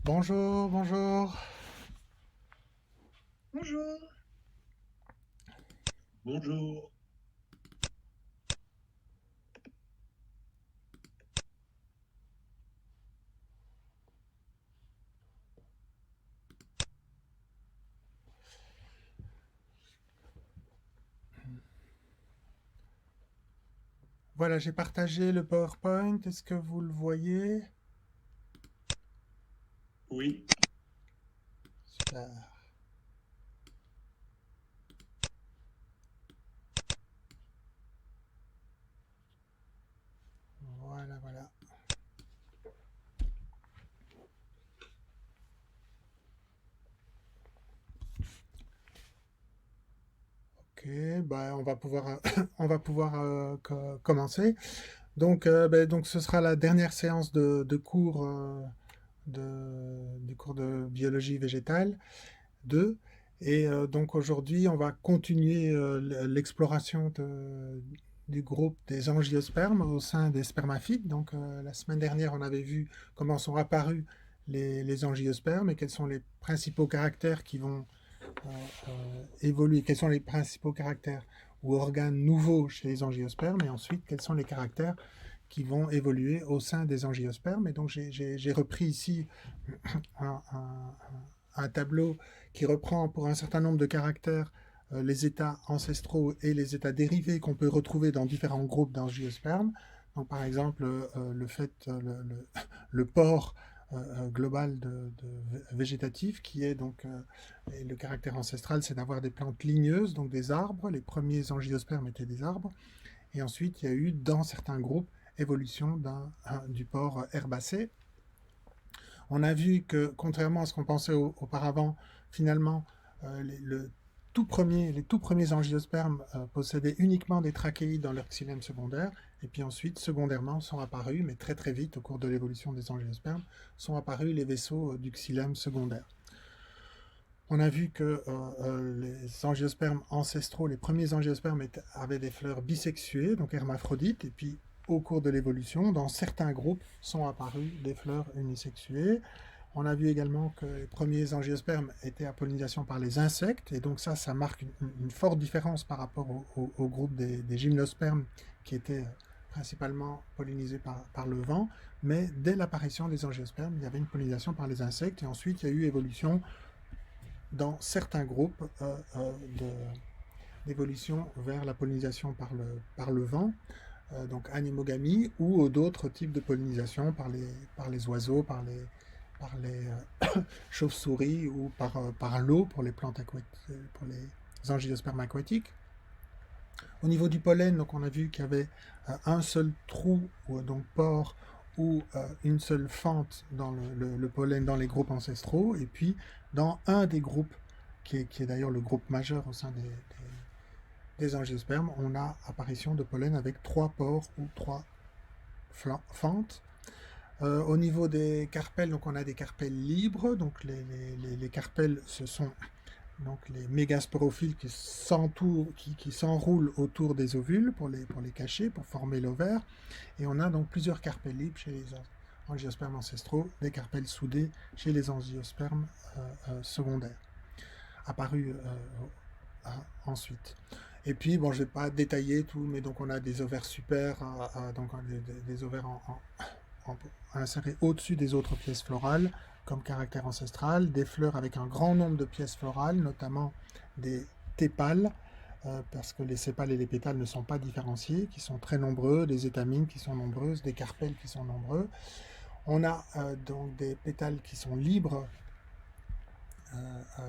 Bonjour, bonjour. Bonjour. Bonjour. Voilà, j'ai partagé le PowerPoint. Est-ce que vous le voyez? Oui. Super. Voilà, voilà. Ok, bah, on va pouvoir commencer. Donc, ce sera la dernière séance de cours du cours de biologie végétale 2. Et donc aujourd'hui, on va continuer l'exploration du groupe des angiospermes au sein des spermaphites. Donc la semaine dernière, on avait vu comment sont apparus les angiospermes et quels sont les principaux caractères qui vont évoluer, quels sont les principaux caractères ou organes nouveaux chez les angiospermes, et ensuite quels sont les caractères qui vont évoluer au sein des angiospermes. Et donc j'ai repris ici un, un- un tableau qui reprend pour un certain nombre de caractères les états ancestraux et les états dérivés qu'on peut retrouver dans différents groupes d'angiospermes. Donc, par exemple, le port global végétatif, qui est donc et le caractère ancestral, c'est d'avoir des plantes ligneuses, donc des arbres. Les premiers angiospermes étaient des arbres. Et ensuite, il y a eu, dans certains groupes, évolution du port herbacé. On a vu que, contrairement à ce qu'on pensait auparavant, finalement, le les tout premiers angiospermes possédaient uniquement des trachéides dans leur xylème secondaire, et puis ensuite, secondairement, sont apparus, mais très très vite, au cours de l'évolution des angiospermes, sont apparus les vaisseaux du xylème secondaire. On a vu que les angiospermes ancestraux, les premiers angiospermes avaient des fleurs bisexuées, donc hermaphrodites, et puis au cours de l'évolution, dans certains groupes, sont apparues des fleurs unisexuées. On a vu également que les premiers angiospermes étaient à pollinisation par les insectes, et donc ça marque une forte différence par rapport au groupe des gymnospermes qui étaient principalement pollinisés par le vent. Mais dès l'apparition des angiospermes, il y avait une pollinisation par les insectes, et ensuite il y a eu évolution dans certains groupes d'évolution vers la pollinisation par le vent, donc anémogamie, ou d'autres types de pollinisation par les oiseaux, par les chauves-souris ou par l'eau pour les plantes aquatiques, pour les angiospermes aquatiques. Au niveau du pollen, donc on a vu qu'il y avait un seul trou, donc pore, ou une seule fente dans le pollen dans les groupes ancestraux, et puis dans un des groupes, qui est d'ailleurs le groupe majeur au sein des angiospermes, on a apparition de pollen avec trois pores ou trois fentes. Au niveau des carpelles, donc on a des carpelles libres, donc les carpelles, ce sont donc les mégasporophiles qui s'enroulent autour des ovules pour les cacher, pour former l'ovaire. Et on a donc plusieurs carpelles libres chez les angiospermes ancestraux, des carpelles soudées chez les angiospermes secondaires, apparus ensuite. Et puis, bon, je ne vais pas détailler tout, mais donc on a des ovaires super, donc des ovaires insérés au-dessus des autres pièces florales, comme caractère ancestral, des fleurs avec un grand nombre de pièces florales, notamment des tépales, parce que les sépales et les pétales ne sont pas différenciés, qui sont très nombreux, des étamines qui sont nombreuses, des carpelles qui sont nombreux. On a donc des pétales qui sont libres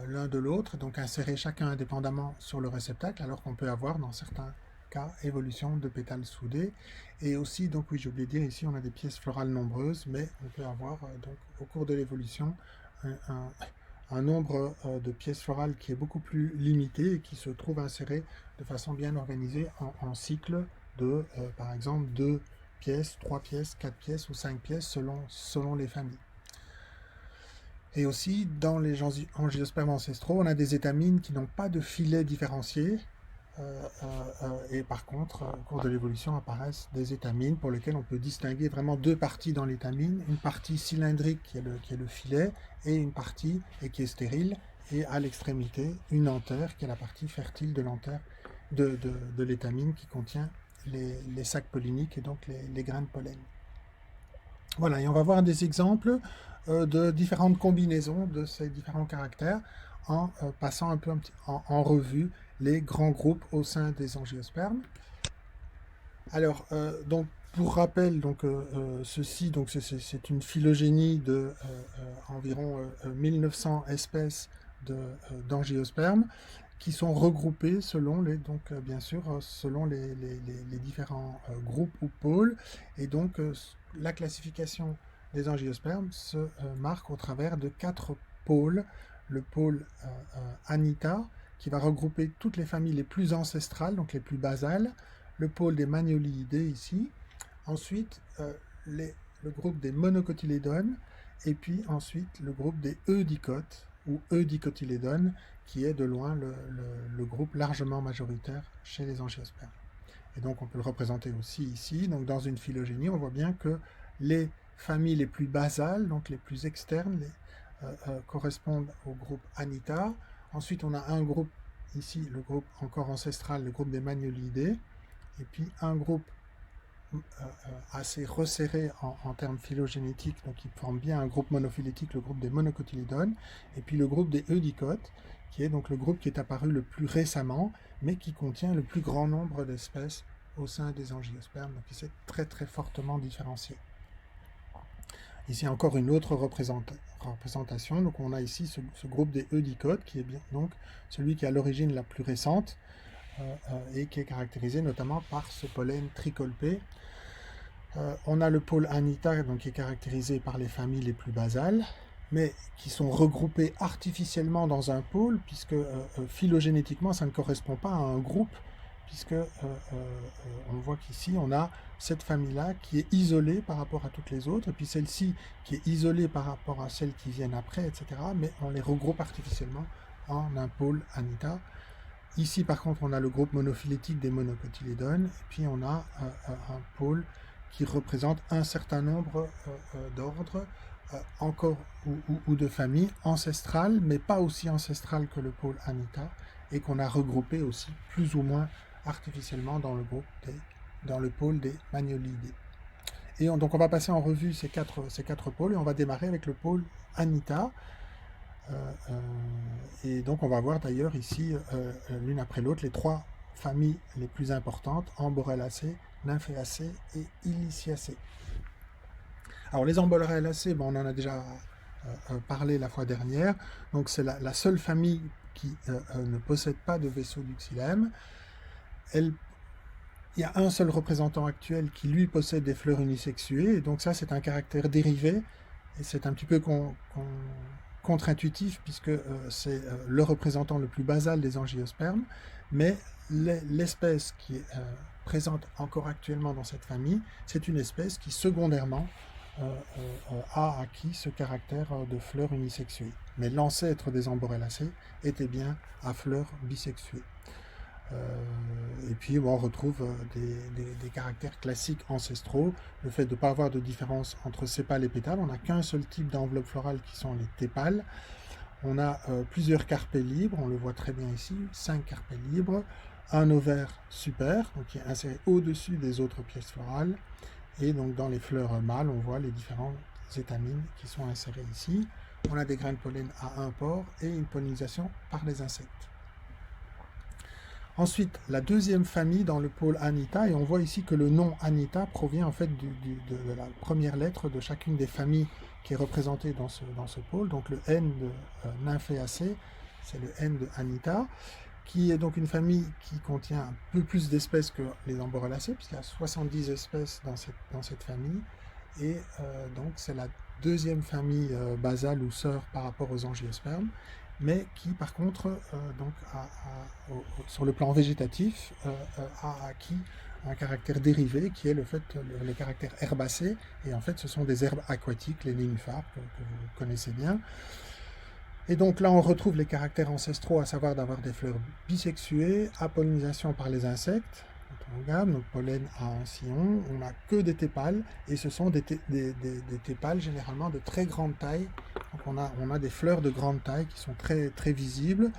l'un de l'autre, donc insérés chacun indépendamment sur le réceptacle, alors qu'on peut avoir dans certains cas évolution de pétales soudés. Et aussi, donc oui, j'ai oublié de dire, ici on a des pièces florales nombreuses, mais on peut avoir donc au cours de l'évolution un, un, un nombre de pièces florales qui est beaucoup plus limité et qui se trouve inséré de façon bien organisée en cycle de, par exemple, 2 pièces, 3 pièces, 4 pièces ou 5 pièces selon les familles. Et aussi, dans les angiospermes ancestraux, on a des étamines qui n'ont pas de filet différencié, Et par contre, au cours de l'évolution apparaissent des étamines pour lesquelles on peut distinguer vraiment deux parties dans l'étamine, une partie cylindrique qui est le filet et une partie et qui est stérile, et à l'extrémité une anthère qui est la partie fertile de l'anthère de l'étamine qui contient les sacs polliniques et donc les grains de pollen. Voilà, et on va voir des exemples de différentes combinaisons de ces différents caractères en passant un peu en revue les grands groupes au sein des angiospermes. Alors, donc, pour rappel, donc, ceci, donc, c'est une phylogénie de environ 1900 espèces d'angiospermes qui sont regroupées selon donc, bien sûr, selon les différents groupes ou pôles. Et donc, la classification des angiospermes se marque au travers de 4 pôles. Le pôle Anita, qui va regrouper toutes les familles les plus ancestrales, donc les plus basales, le pôle des Magnoliidae ici, ensuite le groupe des monocotylédones, et puis ensuite le groupe des eudicotes, ou eudicotylédones, qui est de loin le groupe largement majoritaire chez les angiospermes. Et donc on peut le représenter aussi ici, donc dans une phylogénie, on voit bien que les familles les plus basales, donc les plus externes, correspondent au groupe Anita. Ensuite on a un groupe ici, le groupe encore ancestral, le groupe des Magnoliidae, et puis un groupe assez resserré en termes phylogénétiques, donc qui forme bien un groupe monophylétique, le groupe des monocotylédones, et puis le groupe des eudicotes, qui est donc le groupe qui est apparu le plus récemment, mais qui contient le plus grand nombre d'espèces au sein des angiospermes, donc qui s'est très très fortement différencié. Ici encore une autre représentation, donc on a ici ce groupe des eudicotes, qui est bien donc celui qui est à l'origine la plus récente, et qui est caractérisé notamment par ce pollen tricolpé. On a le pôle Anita, donc, qui est caractérisé par les familles les plus basales, mais qui sont regroupées artificiellement dans un pôle, puisque phylogénétiquement ça ne correspond pas à un groupe, puisque on voit qu'ici on a cette famille-là qui est isolée par rapport à toutes les autres, et puis celle-ci qui est isolée par rapport à celles qui viennent après, etc. Mais on les regroupe artificiellement en un pôle Anita. Ici, par contre, on a le groupe monophylétique des monocotylédones, et puis on a un pôle qui représente un certain nombre d'ordres, encore ou de familles ancestrales, mais pas aussi ancestrales que le pôle Anita, et qu'on a regroupé aussi plus ou moins artificiellement dans le pôle des Magnoliidae. Et donc on va passer en revue ces quatre pôles, et on va démarrer avec le pôle Anita. Et donc on va voir d'ailleurs ici, l'une après l'autre, les 3 familles les plus importantes, Amborellacées, Nymphéacées et Iliciacées. Alors les Amborellacées, on en a déjà parlé la fois dernière, donc c'est la seule famille qui ne possède pas de vaisseau du xylème. Il y a un seul représentant actuel qui lui possède des fleurs unisexuées, et donc ça c'est un caractère dérivé, et c'est un petit peu contre-intuitif, puisque c'est le représentant le plus basal des angiospermes, mais l'espèce qui est présente encore actuellement dans cette famille, c'est une espèce qui secondairement a acquis ce caractère de fleurs unisexuées. Mais l'ancêtre des Amborellacées était bien à fleurs bisexuées. Et puis on retrouve des caractères classiques ancestraux, le fait de ne pas avoir de différence entre sépales et pétales. On n'a qu'un seul type d'enveloppe florale qui sont les tépales. On a plusieurs carpets libres, on le voit très bien ici, 5 carpets libres, un ovaire super, donc qui est inséré au-dessus des autres pièces florales, et donc dans les fleurs mâles, on voit les différents étamines qui sont insérés ici. On a des grains de pollen à un pore et une pollinisation par les insectes. Ensuite, la deuxième famille dans le pôle Anita, et on voit ici que le nom Anita provient en fait de la première lettre de chacune des familles qui est représentée dans ce pôle. Donc le N de Nymphéacées, c'est le N de Anita, qui est donc une famille qui contient un peu plus d'espèces que les Amborellacées, puisqu'il y a 70 espèces dans cette famille, et donc c'est la deuxième famille basale ou sœur par rapport aux angiospermes, mais qui par contre, sur le plan végétatif, a acquis un caractère dérivé qui est le caractère herbacé, et en fait ce sont des herbes aquatiques, les nénuphars que vous connaissez bien. Et donc là, on retrouve les caractères ancestraux, à savoir d'avoir des fleurs bisexuées, à pollinisation par les insectes. Quand on regarde, nos pollen à ancillons, on n'a que des tépales, et ce sont des tépales généralement de très grande taille. Donc on a des fleurs de grande taille qui sont très, très visibles,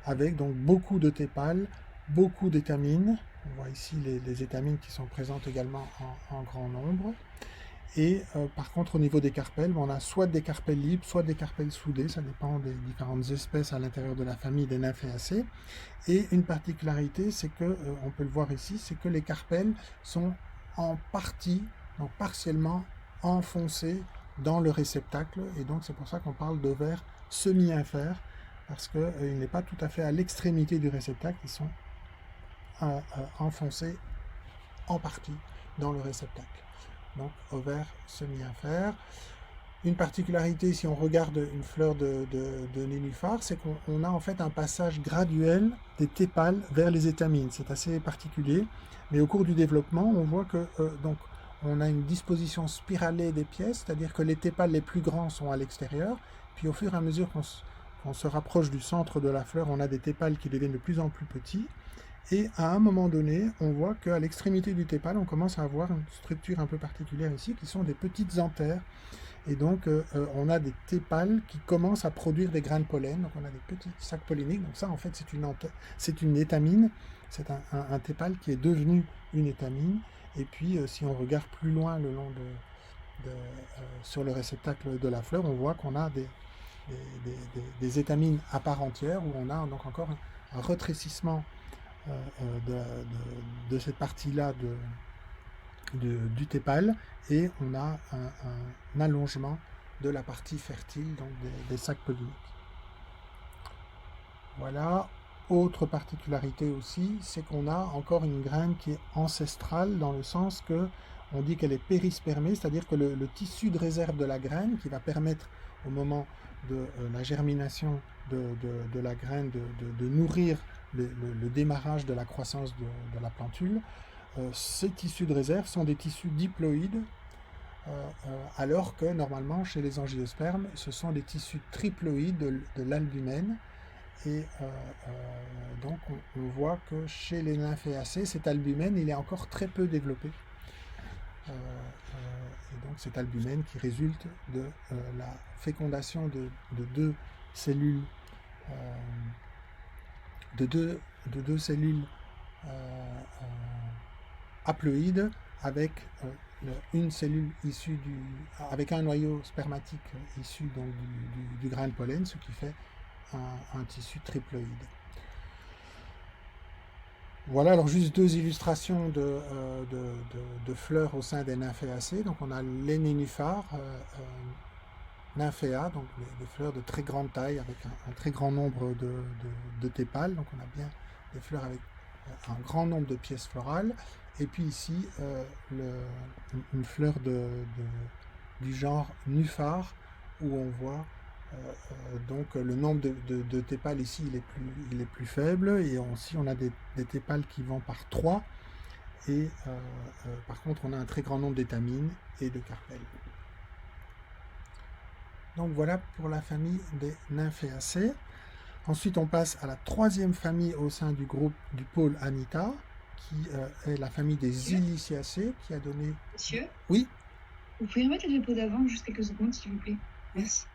avec donc beaucoup de tépales, beaucoup d'étamines. On voit ici les étamines qui sont présentes également en grand nombre. Et par contre, au niveau des carpelles, on a soit des carpelles libres, soit des carpelles soudées, ça dépend des différentes espèces à l'intérieur de la famille des Nymphaeaceae. Et une particularité, c'est que, on peut le voir ici, c'est que les carpelles sont en partie, donc partiellement enfoncées dans le réceptacle, et donc c'est pour ça qu'on parle d'ovaires semi-infères, parce qu'il n'est pas tout à fait à l'extrémité du réceptacle, ils sont enfoncés en partie dans le réceptacle. Donc ovaire semi-infère. Une particularité, si on regarde une fleur de nénuphar, c'est qu'on a en fait un passage graduel des tépales vers les étamines. C'est assez particulier, mais au cours du développement, on voit que donc on a une disposition spiralée des pièces, c'est-à-dire que les tépales les plus grands sont à l'extérieur, puis au fur et à mesure qu'on se rapproche du centre de la fleur, on a des tépales qui deviennent de plus en plus petits. Et à un moment donné, on voit qu'à l'extrémité du tépale, on commence à avoir une structure un peu particulière ici, qui sont des petites anthères. Et donc, on a des tépales qui commencent à produire des grains de pollen. Donc, on a des petits sacs polliniques. Donc ça, en fait, c'est une étamine. C'est un tépale qui est devenu une étamine. Et puis, si on regarde plus loin le long sur le réceptacle de la fleur, on voit qu'on a des étamines à part entière, où on a donc encore un rétrécissement de cette partie-là du tépale, et on a un allongement de la partie fertile, donc des sacs polliniques. Voilà. Autre particularité aussi, c'est qu'on a encore une graine qui est ancestrale, dans le sens que on dit qu'elle est périspermée, c'est-à-dire que le tissu de réserve de la graine, qui va permettre au moment de la germination de la graine de nourrir le démarrage de la croissance de la plantule, ces tissus de réserve sont des tissus diploïdes, alors que normalement chez les angiospermes, ce sont des tissus triploïdes de l'albumène. Et donc on voit que chez les Nymphaeaceae, cet albumène il est encore très peu développé. Et donc cet albumène qui résulte de la fécondation de deux cellules haploïdes avec une cellule issue avec un noyau spermatique issu donc du grain de pollen, ce qui fait un tissu triploïde. Voilà, alors juste deux illustrations de fleurs au sein des Nymphaeaceae. Donc on a les nénuphars, Nymphaea, donc des fleurs de très grande taille avec un très grand nombre de tépales. Donc on a bien des fleurs avec un grand nombre de pièces florales. Et puis ici, une fleur du genre nuphar, où on voit donc le nombre de tépales ici il est plus faible, et aussi on a des tépales qui vont par 3, et par contre on a un très grand nombre d'étamines et de carpelles. Donc voilà pour la famille des Nymphaeaceae. Ensuite on passe à la troisième famille au sein du groupe du pôle Anita, qui est la famille des Iliciaceae, qui a donné... Monsieur ? Oui ? Vous pouvez remettre le diapo d'avant juste quelques secondes, s'il vous plaît. Merci.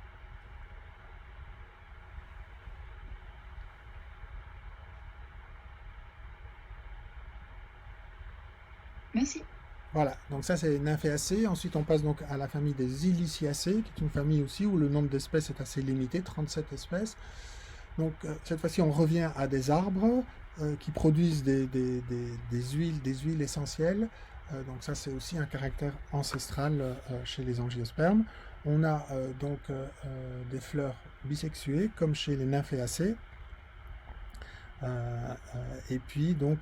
Merci. Voilà, donc ça c'est Nymphaeaceae. Ensuite on passe donc à la famille des Iliciaceae, qui est une famille aussi où le nombre d'espèces est assez limité, 37 espèces. Donc cette fois-ci on revient à des arbres qui produisent des huiles essentielles. Donc ça c'est aussi un caractère ancestral chez les angiospermes. On a donc des fleurs bisexuées comme chez les Nymphaeaceae. Et puis donc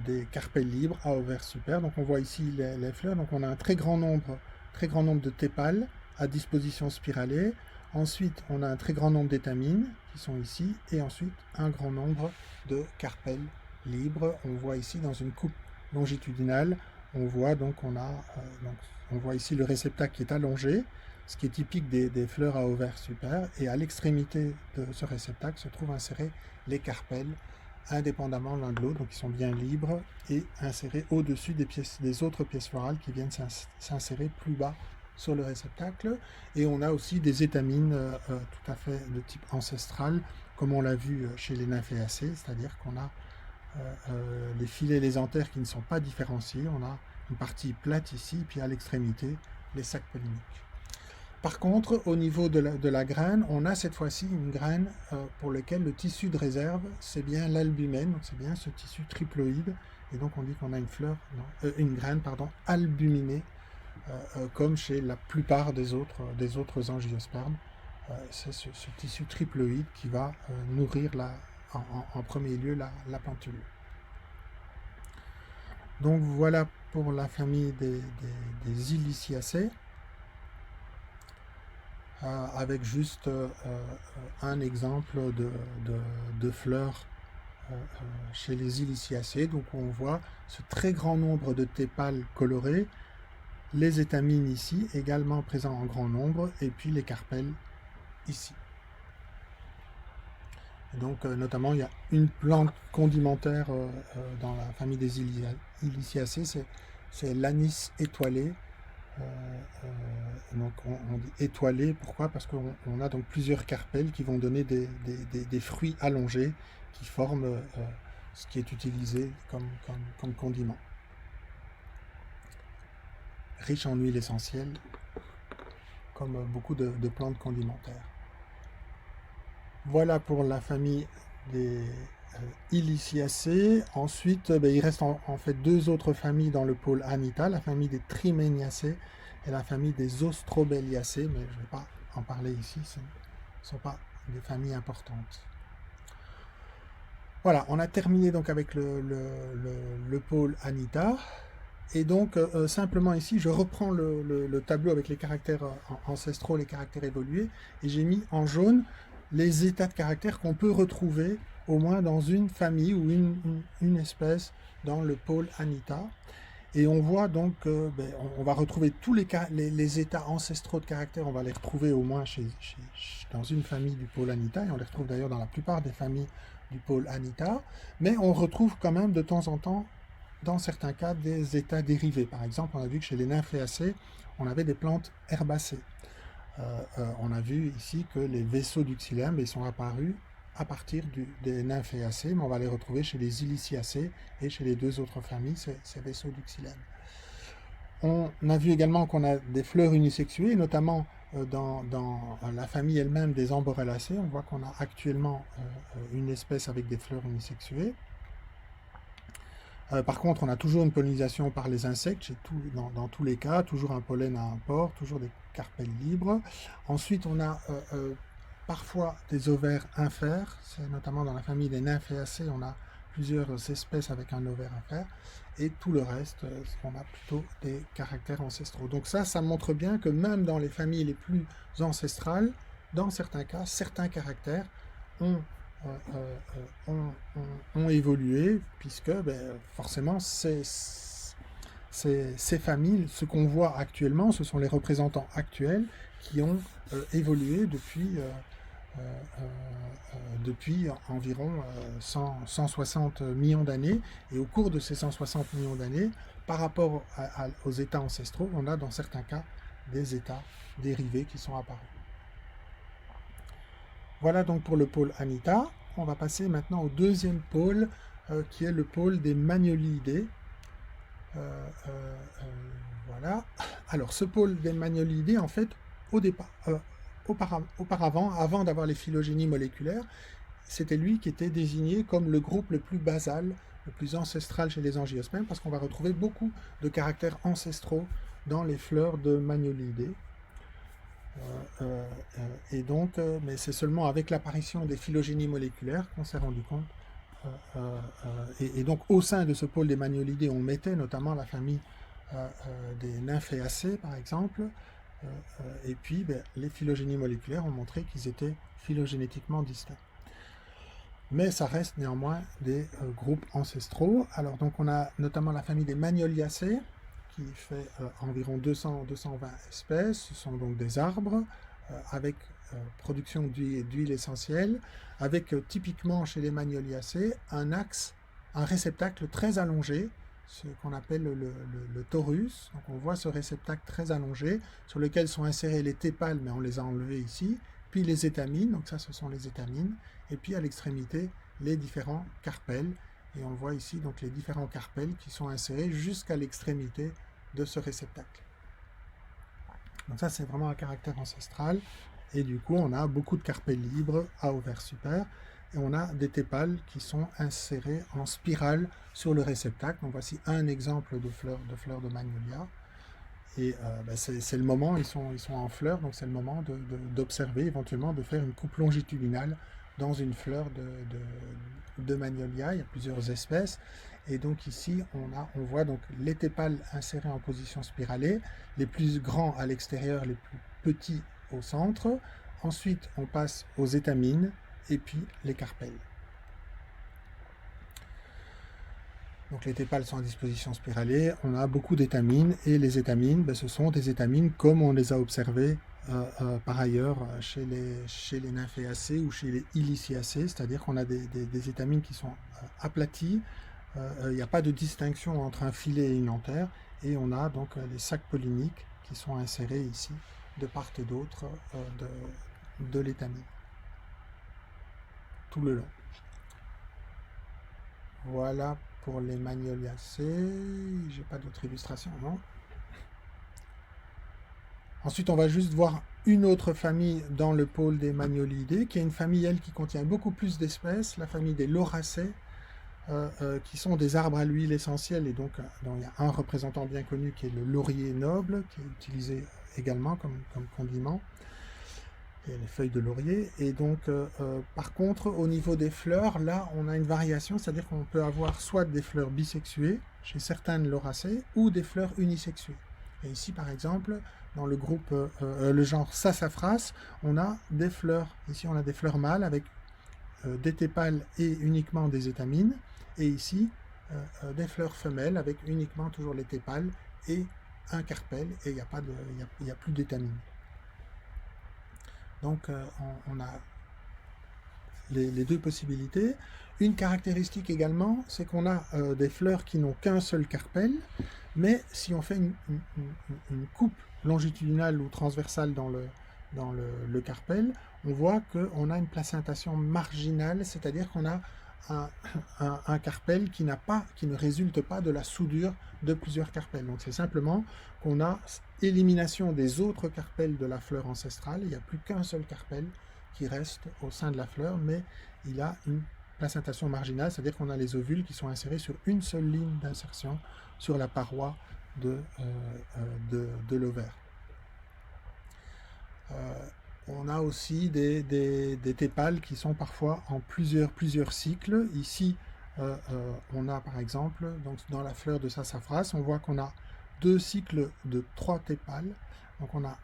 des carpelles libres à ovaires super. Donc on voit ici les fleurs. Donc on a un très grand nombre de tépales à disposition spiralée. Ensuite on a un très grand nombre d'étamines qui sont ici, et ensuite un grand nombre de carpelles libres. On voit ici dans une coupe longitudinale on voit donc on voit ici le réceptacle qui est allongé, ce qui est typique des fleurs à ovaire super, et à l'extrémité de ce réceptacle se trouvent insérés les carpelles, indépendamment l'un de l'autre, donc ils sont bien libres et insérés au-dessus des autres pièces florales qui viennent s'insérer plus bas sur le réceptacle. Et on a aussi des étamines tout à fait de type ancestral, comme on l'a vu chez les nymphéacées, c'est-à-dire qu'on a les filets, les anthères qui ne sont pas différenciés. On a une partie plate ici, puis à l'extrémité, les sacs polliniques. Par contre, au niveau de la graine, on a cette fois-ci une graine pour laquelle le tissu de réserve, c'est bien l'albumène, donc c'est bien ce tissu triploïde, et donc on dit qu'on a une graine albuminée, comme chez la plupart des autres angiospermes. C'est ce tissu triploïde qui va nourrir en premier lieu la plantule. Donc voilà pour la famille des Iliciacées, avec juste un exemple de fleurs chez les Iliciacées. Donc on voit ce très grand nombre de tépales colorées, les étamines ici, également présents en grand nombre, et puis les carpelles ici. Donc notamment il y a une plante condimentaire dans la famille des Iliciacées, c'est l'anis étoilé. Donc on dit étoilé, pourquoi? Parce qu'on a donc plusieurs carpelles qui vont donner des fruits allongés qui forment ce qui est utilisé comme condiment. Riche en huile essentielle, comme beaucoup de plantes condimentaires. Voilà pour la famille des Iliciacées. Ensuite, il reste en fait deux autres familles dans le pôle Anita, la famille des Triméniacées et la famille des Ostrobelliacées, mais je ne vais pas en parler ici, ce ne sont pas des familles importantes. Voilà, on a terminé donc avec le pôle Anita. Et donc, simplement ici, je reprends le tableau avec les caractères ancestraux, les caractères évolués, et j'ai mis en jaune les états de caractère qu'on peut retrouver au moins dans une famille ou une espèce dans le pôle Anita. Et on voit donc, on va retrouver tous les états ancestraux de caractère, on va les retrouver au moins dans une famille du pôle Anita, et on les retrouve d'ailleurs dans la plupart des familles du pôle Anita, mais on retrouve quand même de temps en temps, dans certains cas, des états dérivés. Par exemple, on a vu que chez les nymphéacées, on avait des plantes herbacées. On a vu ici que les vaisseaux du xylème, ils sont apparus à partir des nymphéacées, mais on va les retrouver chez les iliciacées et chez les deux autres familles, ces vaisseaux du xylème. On a vu également qu'on a des fleurs unisexuées, notamment dans la famille elle-même des amborellacées. On voit qu'on a actuellement une espèce avec des fleurs unisexuées. Par contre, on a toujours une pollinisation par les insectes, dans tous les cas, toujours un pollen à import, toujours des carpelles libres. Ensuite, on a parfois des ovaires infères, c'est notamment dans la famille des nymphéacées, on a plusieurs espèces avec un ovaire infère, et tout le reste, on a plutôt des caractères ancestraux. Donc ça montre bien que même dans les familles les plus ancestrales, dans certains cas, certains caractères ont évolué, puisque forcément ces familles, ce qu'on voit actuellement, ce sont les représentants actuels qui ont évolué depuis environ 160 millions d'années, et au cours de ces 160 millions d'années, par rapport aux états ancestraux, on a dans certains cas des états dérivés qui sont apparus. Voilà donc pour le pôle Anita. On va passer maintenant au deuxième pôle, qui est le pôle des Magnolidés. Voilà. Alors, ce pôle des Magnolidés, en fait, auparavant, avant d'avoir les phylogénies moléculaires, c'était lui qui était désigné comme le groupe le plus basal, le plus ancestral chez les angiospermes, parce qu'on va retrouver beaucoup de caractères ancestraux dans les fleurs de Magnolidés. Et donc, mais c'est seulement avec l'apparition des phylogénies moléculaires qu'on s'est rendu compte. Et donc, au sein de ce pôle des Magnolidés, on mettait notamment la famille des nymphéacées, par exemple. Et puis, les phylogénies moléculaires ont montré qu'ils étaient phylogénétiquement distincts. Mais ça reste néanmoins des groupes ancestraux. Alors, donc, on a notamment la famille des Magnoliacées, qui fait environ 200-220 espèces. Ce sont donc des arbres avec production d'huile essentielle, avec typiquement chez les Magnoliacées un axe, un réceptacle très allongé, ce qu'on appelle le torus. Donc on voit ce réceptacle très allongé sur lequel sont insérés les tépales, mais on les a enlevés ici, puis les étamines, donc ça ce sont les étamines, et puis à l'extrémité les différents carpels, et on voit ici donc les différents carpels qui sont insérés jusqu'à l'extrémité de ce réceptacle. Donc ça c'est vraiment un caractère ancestral, et du coup on a beaucoup de carpels libres à ovaire super, et on a des tépales qui sont insérées en spirale sur le réceptacle. Donc voici un exemple de fleurs de magnolia. Et c'est le moment, ils sont en fleurs, donc c'est le moment d'observer, éventuellement de faire une coupe longitudinale dans une fleur de magnolia. Il y a plusieurs espèces. Et donc ici, on voit donc les tépales insérés en position spiralée, les plus grands à l'extérieur, les plus petits au centre. Ensuite, on passe aux étamines et puis les carpels. Donc les tépales sont à disposition spiralée, on a beaucoup d'étamines, et les étamines, ce sont des étamines comme on les a observées par ailleurs chez les nymphéacées ou chez les iliciacées, c'est-à-dire qu'on a des étamines qui sont aplaties, il n'y a pas de distinction entre un filet et une antère, et on a donc les sacs polliniques qui sont insérés ici de part et d'autre de l'étamine, tout le long. Voilà pour les Magnoliacées. J'ai pas d'autres illustrations, non? Ensuite, on va juste voir une autre famille dans le pôle des Magnolidés, qui est une famille, elle, qui contient beaucoup plus d'espèces, la famille des Lauracées, qui sont des arbres à l'huile essentielle, et donc il y a un représentant bien connu qui est le laurier noble, qui est utilisé également comme condiment. Et les feuilles de laurier, et donc par contre au niveau des fleurs, là on a une variation, c'est-à-dire qu'on peut avoir soit des fleurs bisexuées chez certaines lauracées ou des fleurs unisexuées. Et ici par exemple dans le groupe le genre Sassafras, on a des fleurs, ici on a des fleurs mâles avec des tépales et uniquement des étamines, et ici des fleurs femelles avec uniquement toujours les tépales et un carpel, et il n'y a plus d'étamines. Donc on a les deux possibilités. Une caractéristique également, c'est qu'on a des fleurs qui n'ont qu'un seul carpel, mais si on fait une coupe longitudinale ou transversale dans le carpel, on voit qu'on a une placentation marginale, c'est-à-dire qu'on a un carpel qui ne résulte pas de la soudure de plusieurs carpels. Donc c'est simplement qu'on a élimination des autres carpels de la fleur ancestrale. Il n'y a plus qu'un seul carpel qui reste au sein de la fleur, mais il a une placentation marginale, c'est-à-dire qu'on a les ovules qui sont insérés sur une seule ligne d'insertion sur la paroi de l'ovaire. On a aussi des tépales qui sont parfois en plusieurs cycles. Ici, on a par exemple, donc dans la fleur de Sassafras, on voit qu'on a 2 cycles de 3 tépales. Donc on a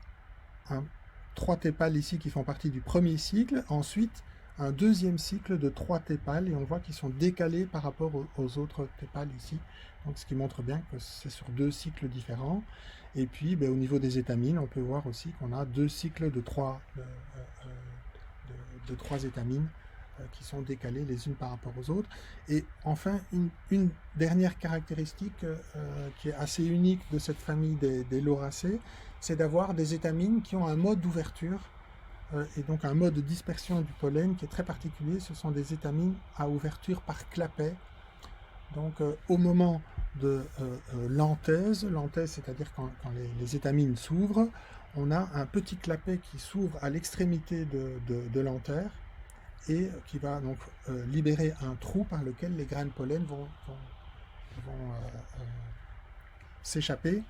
3 tépales ici qui font partie du premier cycle, ensuite un deuxième cycle de 3 tépales, et on voit qu'ils sont décalés par rapport aux autres tépales ici, donc ce qui montre bien que c'est sur 2 cycles différents. Et puis au niveau des étamines, on peut voir aussi qu'on a 2 cycles de 3 étamines qui sont décalées les unes par rapport aux autres. Et enfin, une dernière caractéristique qui est assez unique de cette famille des Lauracées, c'est d'avoir des étamines qui ont un mode d'ouverture et donc un mode de dispersion du pollen qui est très particulier. Ce sont des étamines à ouverture par clapet. Donc au moment de l'anthèse, c'est-à-dire quand les étamines s'ouvrent, on a un petit clapet qui s'ouvre à l'extrémité de l'anthère et qui va donc libérer un trou par lequel les grains de pollen vont s'échapper.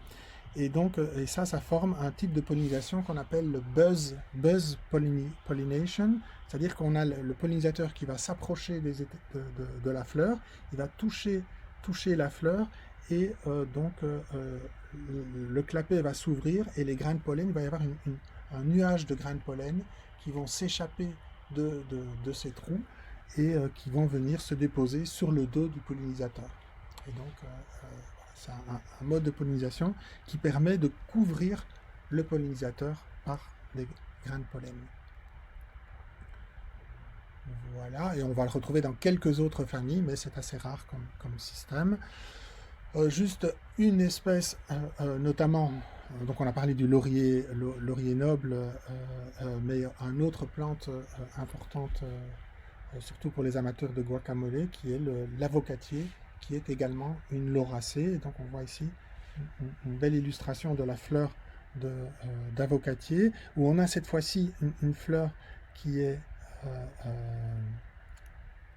Et donc, ça forme un type de pollinisation qu'on appelle le buzz pollination, c'est-à-dire qu'on a le pollinisateur qui va s'approcher de la fleur, il va toucher la fleur, et donc le clapet va s'ouvrir, et les grains de pollen, il va y avoir un nuage de grains de pollen qui vont s'échapper de ces trous et qui vont venir se déposer sur le dos du pollinisateur. Et donc, c'est un mode de pollinisation qui permet de couvrir le pollinisateur par des grains de pollen. Voilà, et on va le retrouver dans quelques autres familles, mais c'est assez rare comme système. Juste une espèce, notamment, donc on a parlé du laurier noble, mais une autre plante importante, surtout pour les amateurs de guacamole, qui est l'avocatier, qui est également une lauracée. Et donc on voit ici une belle illustration de la fleur d'avocatier, où on a cette fois-ci une fleur qui est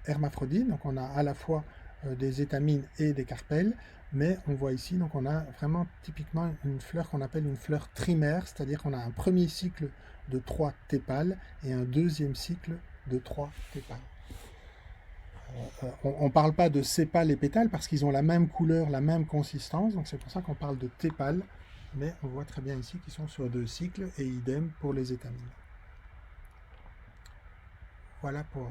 hermaphrodite, donc on a à la fois des étamines et des carpelles, mais on voit ici, donc on a vraiment typiquement une fleur qu'on appelle une fleur trimère, c'est-à-dire qu'on a un premier cycle de 3 tépales et un deuxième cycle de 3 tépales. On ne parle pas de sépales et pétales parce qu'ils ont la même couleur, la même consistance, donc c'est pour ça qu'on parle de tépales, mais on voit très bien ici qu'ils sont sur 2 cycles et idem pour les étamines. Voilà pour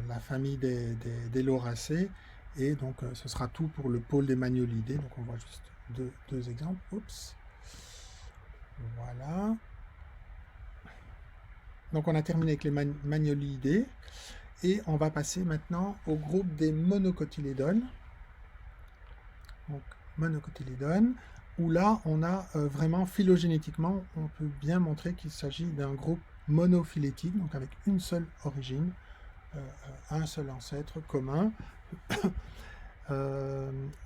la famille des lauracées. Et donc ce sera tout pour le pôle des magnolidés. Donc on voit juste deux exemples. Oups. Voilà. Donc on a terminé avec les magnolidés. Et on va passer maintenant au groupe des monocotylédones. Donc monocotylédones, où là on a vraiment phylogénétiquement, on peut bien montrer qu'il s'agit d'un groupe monophylétique, donc avec une seule origine, un seul ancêtre commun,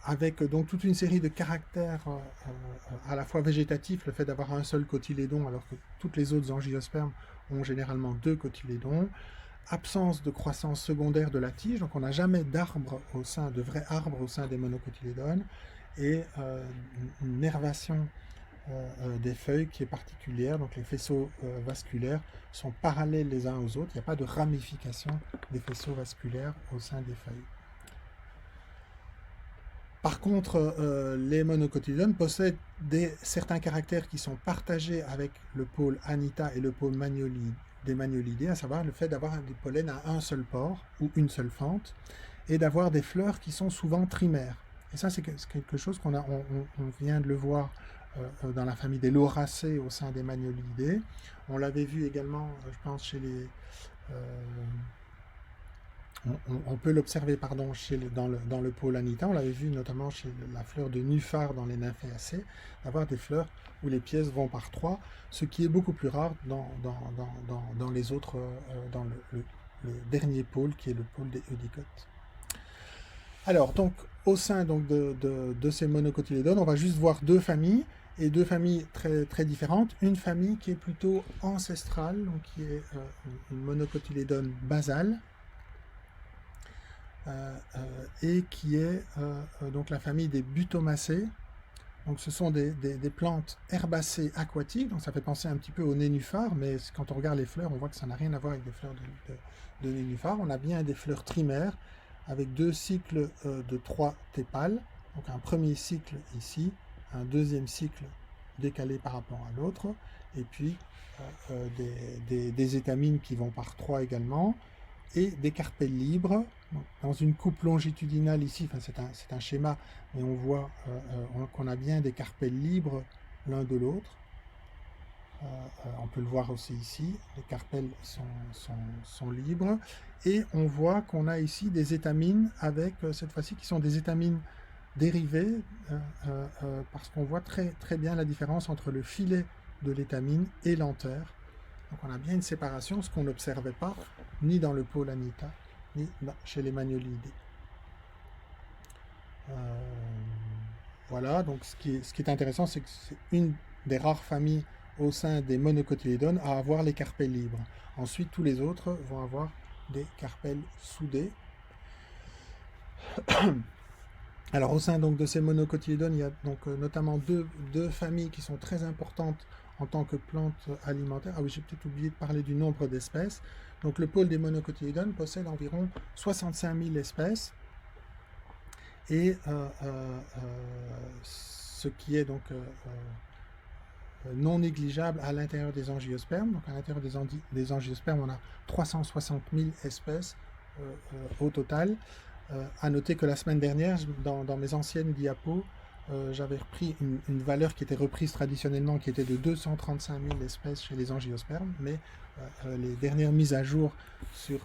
avec donc toute une série de caractères à la fois végétatifs, le fait d'avoir un seul cotylédon alors que toutes les autres angiospermes ont généralement 2 cotylédons, absence de croissance secondaire de la tige, donc on n'a jamais d'arbre de vrais arbres au sein des monocotylédones, et une nervation des feuilles qui est particulière, donc les faisceaux vasculaires sont parallèles les uns aux autres, il n'y a pas de ramification des faisceaux vasculaires au sein des feuilles. Par contre, les monocotylédones possèdent certains caractères qui sont partagés avec le pôle Anita et le pôle des magnolidés, à savoir le fait d'avoir des pollens à un seul pore ou une seule fente, et d'avoir des fleurs qui sont souvent trimères. Et ça, c'est quelque chose on vient de le voir dans la famille des lauracées au sein des magnolidés. On l'avait vu également, je pense, chez les... on peut l'observer dans le pôle Anita. On l'avait vu notamment chez la fleur de nuphar dans les nymphéacées, d'avoir des fleurs où les pièces vont par 3, ce qui est beaucoup plus rare dans les autres, dans le dernier pôle qui est le pôle des eudicotes. Alors, donc, au sein donc, de ces monocotylédones, on va juste voir 2 familles, et 2 familles très, très différentes. Une famille qui est plutôt ancestrale, donc qui est une monocotylédone basale, et qui est donc la famille des butomacées. Donc ce sont des plantes herbacées aquatiques, donc ça fait penser un petit peu au nénuphar, mais quand on regarde les fleurs, on voit que ça n'a rien à voir avec des fleurs de nénuphar. On a bien des fleurs trimères, avec 2 cycles de 3 tépales, donc un premier cycle ici, un deuxième cycle décalé par rapport à l'autre, et puis des étamines qui vont par 3 également, et des carpelles libres, dans une coupe longitudinale ici, enfin c'est un schéma, mais on voit qu'on a bien des carpelles libres l'un de l'autre. On peut le voir aussi ici, les carpelles sont libres, et on voit qu'on a ici des étamines avec, cette fois-ci, qui sont des étamines dérivées, parce qu'on voit très, très bien la différence entre le filet de l'étamine et l'antère. Donc on a bien une séparation, ce qu'on n'observait pas ni dans le pôle Anita, ni chez les magnolidés. Voilà, donc ce qui est intéressant, c'est que c'est une des rares familles au sein des monocotylédones à avoir les carpelles libres. Ensuite, tous les autres vont avoir des carpelles soudées. Alors, au sein donc, de ces monocotylédones, il y a donc notamment deux familles qui sont très importantes en tant que plantes alimentaires. Ah oui, j'ai peut-être oublié de parler du nombre d'espèces. Donc, le pôle des monocotylédones possède environ 65 000 espèces. Et ce qui est donc non négligeable à l'intérieur des angiospermes. Donc, à l'intérieur des angiospermes, on a 360 000 espèces au total. À noter que la semaine dernière, dans mes anciennes diapos, j'avais repris une valeur qui était reprise traditionnellement, qui était de 235 000 espèces chez les angiospermes, mais les dernières mises à jour sur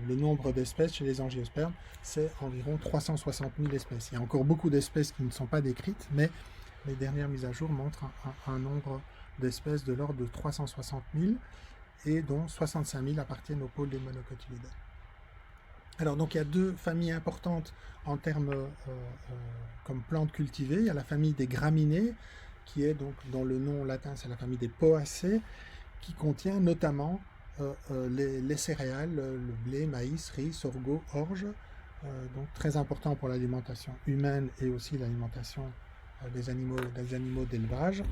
le nombre d'espèces chez les angiospermes, c'est environ 360 000 espèces. Il y a encore beaucoup d'espèces qui ne sont pas décrites, mais les dernières mises à jour montrent un nombre d'espèces de l'ordre de 360 000, et dont 65 000 appartiennent au pôle des monocotylédons. Alors, donc, il y a deux familles importantes en termes comme plantes cultivées. Il y a la famille des graminées, qui est donc, dont le nom latin, c'est la famille des Poaceae, qui contient notamment les céréales, le blé, maïs, riz, sorgho, orge, donc très important pour l'alimentation humaine et aussi l'alimentation des animaux d'élevage.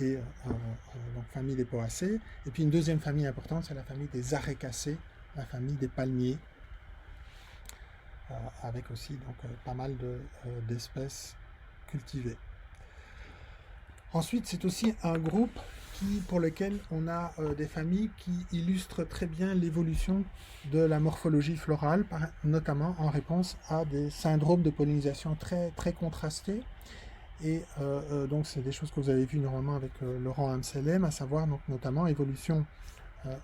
Et donc famille des Poaceae. Et puis une deuxième famille importante, c'est la famille des Arecacées, la famille des palmiers, avec aussi donc pas mal d'espèces cultivées. Ensuite, c'est aussi un groupe pour lequel on a des familles qui illustrent très bien l'évolution de la morphologie florale, notamment en réponse à des syndromes de pollinisation très, très contrastés. Et donc, c'est des choses que vous avez vues normalement avec Laurent Amselem, à savoir donc, notamment évolution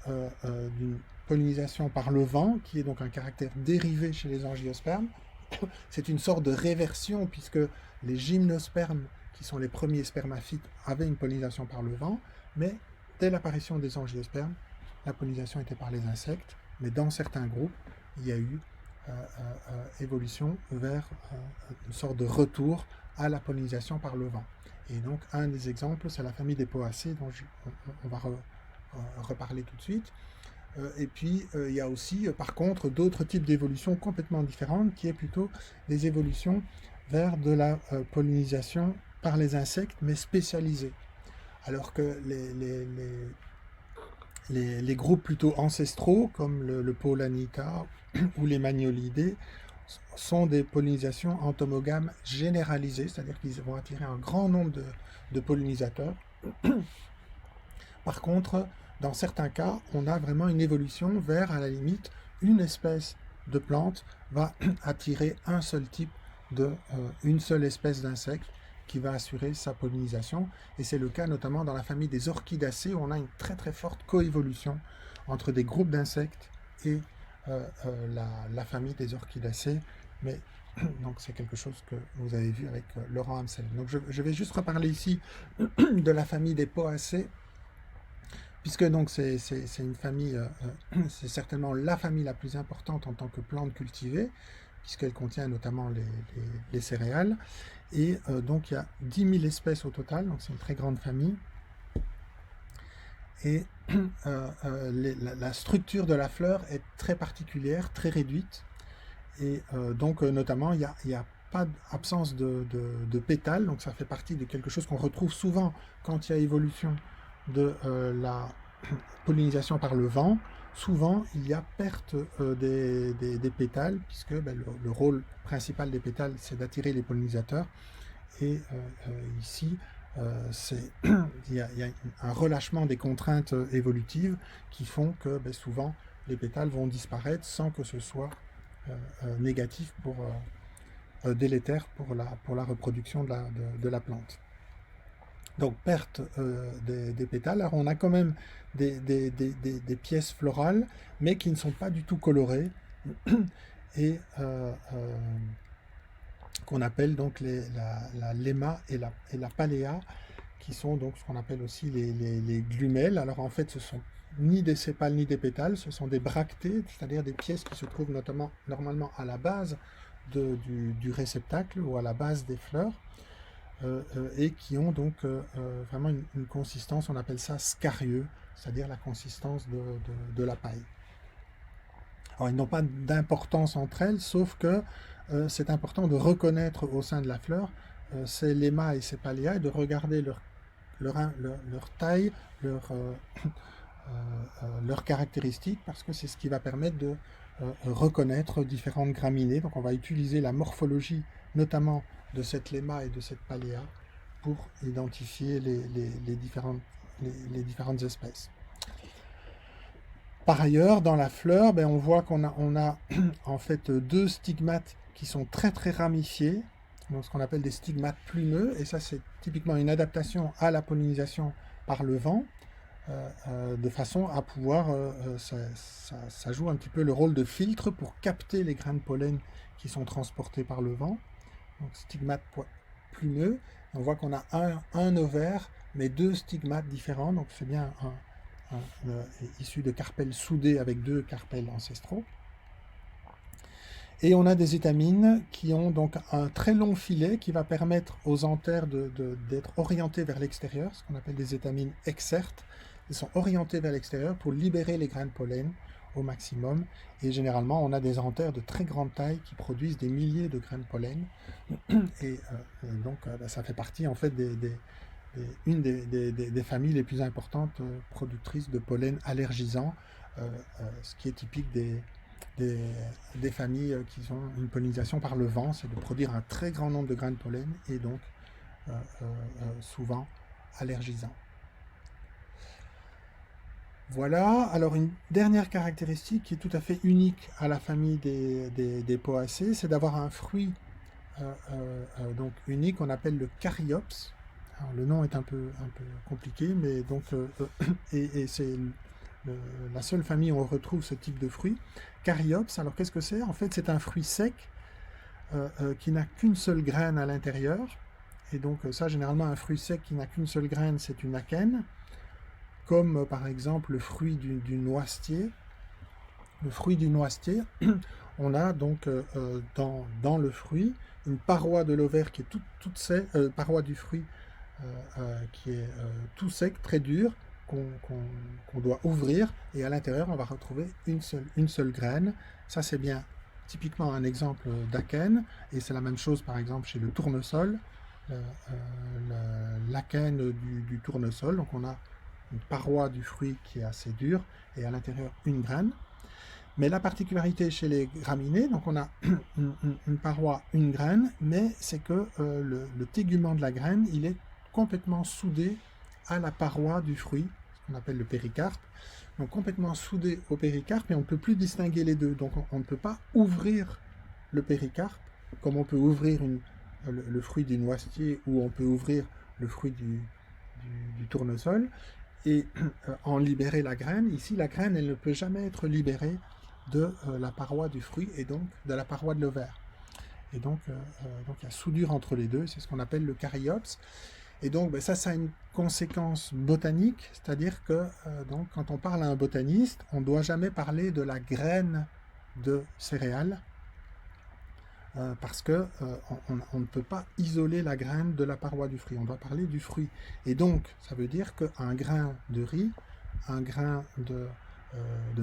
d'une pollinisation par le vent, qui est donc un caractère dérivé chez les angiospermes. C'est une sorte de réversion, puisque les gymnospermes, qui sont les premiers spermaphytes, avaient une pollinisation par le vent, mais dès l'apparition des angiospermes, la pollinisation était par les insectes, mais dans certains groupes, il y a eu évolution vers une sorte de retour à la pollinisation par le vent. Et donc, un des exemples, c'est la famille des Poaceae, dont on va reparler tout de suite. Et puis, il y a aussi, par contre, d'autres types d'évolutions complètement différentes, qui est plutôt des évolutions vers de la pollinisation par les insectes, mais spécialisées. Alors que les groupes plutôt ancestraux, comme le Paulanica ou les Magnolidés, sont des pollinisations entomogames généralisées, c'est-à-dire qu'ils vont attirer un grand nombre de pollinisateurs. Par contre, dans certains cas, on a vraiment une évolution vers, à la limite, une espèce de plante va attirer un seul type une seule espèce d'insecte qui va assurer sa pollinisation. Et c'est le cas notamment dans la famille des Orchidacées, où on a une très très forte coévolution entre des groupes d'insectes et la famille des Orchidacées. Mais donc c'est quelque chose que vous avez vu avec Laurent Amselem. Donc je vais juste reparler ici de la famille des Poaceae, puisque donc c'est une famille, c'est certainement la famille la plus importante en tant que plante cultivée, puisqu'elle contient notamment les céréales. Et donc il y a 10 000 espèces au total, donc c'est une très grande famille. Et la structure de la fleur est très particulière, très réduite. Et donc notamment il n'y a pas d'absence de pétales, donc ça fait partie de quelque chose qu'on retrouve souvent quand il y a évolution de la pollinisation par le vent. Souvent il y a perte des pétales, puisque le rôle principal des pétales, c'est d'attirer les pollinisateurs. Et ici, il y a un relâchement des contraintes évolutives qui font que souvent les pétales vont disparaître sans que ce soit négatif délétère pour la reproduction de la plante. Donc perte des pétales. Alors on a quand même des pièces florales, mais qui ne sont pas du tout colorées, et qu'on appelle donc la léma et la paléa, qui sont donc ce qu'on appelle aussi les glumelles. Alors en fait, ce sont ni des sépales ni des pétales, ce sont des bractées, c'est-à-dire des pièces qui se trouvent normalement à la base du réceptacle ou à la base des fleurs, et qui ont donc vraiment une consistance, on appelle ça scarieux, c'est-à-dire la consistance de la paille. Alors ils n'ont pas d'importance entre elles, sauf que c'est important de reconnaître au sein de la fleur ces lémas et ces paléas, et de regarder leur taille, leurs caractéristiques, parce que c'est ce qui va permettre de reconnaître différentes graminées. Donc on va utiliser la morphologie notamment de cette léma et de cette paléa pour identifier les différentes espèces. Par ailleurs, dans la fleur, on voit qu'on a en fait deux stigmates qui sont très très ramifiés, donc ce qu'on appelle des stigmates plumeux, et ça c'est typiquement une adaptation à la pollinisation par le vent, de façon à pouvoir, ça joue un petit peu le rôle de filtre pour capter les grains de pollen qui sont transportés par le vent. Donc stigmates plumeux, on voit qu'on a un ovaire, mais deux stigmates différents, donc c'est bien issu de carpelles soudées avec deux carpelles ancestraux. Et on a des étamines qui ont donc un très long filet qui va permettre aux anthères d'être orientés vers l'extérieur, ce qu'on appelle des étamines exertes. Ils sont orientés vers l'extérieur pour libérer les grains de pollen au maximum. Et généralement, on a des anthères de très grande taille qui produisent des milliers de grains de pollen. Et donc, ça fait partie en fait une des familles les plus importantes productrices de pollen allergisant, ce qui est typique des familles qui ont une pollinisation par le vent, c'est de produire un très grand nombre de grains de pollen et donc souvent allergisants. Voilà, alors une dernière caractéristique qui est tout à fait unique à la famille des Poacées, c'est d'avoir un fruit donc unique, on appelle le Caryopse. Alors, le nom est un peu compliqué, mais donc et c'est la seule famille où on retrouve ce type de fruit. Caryopse, alors qu'est-ce que c'est? En fait, c'est un fruit sec qui n'a qu'une seule graine à l'intérieur. Et donc ça, généralement, un fruit sec qui n'a qu'une seule graine, c'est une akène, comme par exemple le fruit du noisetier. Le fruit du noisetier, on a donc dans le fruit une paroi de l'ovaire qui est toute sec, paroi du fruit qui est tout sec, très dur, qu'on doit ouvrir, et à l'intérieur on va retrouver une seule graine. Ça c'est bien typiquement un exemple d'akène, et c'est la même chose par exemple chez le tournesol, l'akène du tournesol. Donc on a une paroi du fruit qui est assez dure, et à l'intérieur une graine. Mais la particularité chez les graminées, donc on a une paroi, une graine, mais c'est que le tégument de la graine, il est complètement soudé à la paroi du fruit, ce qu'on appelle le péricarpe. Donc complètement soudé au péricarpe, et on ne peut plus distinguer les deux. Donc on ne peut pas ouvrir le péricarpe, comme on peut ouvrir le fruit du noisetier, ou on peut ouvrir le fruit du tournesol, et en libérer la graine. Ici, la graine, elle ne peut jamais être libérée de la paroi du fruit, et donc de la paroi de l'ovaire. Et donc il y a soudure entre les deux, c'est ce qu'on appelle le caryopse. Et donc ça a une conséquence botanique, c'est-à-dire que donc, quand on parle à un botaniste, on ne doit jamais parler de la graine de céréales, parce que on ne peut pas isoler la graine de la paroi du fruit, on doit parler du fruit. Et donc ça veut dire qu'un grain de riz, un grain de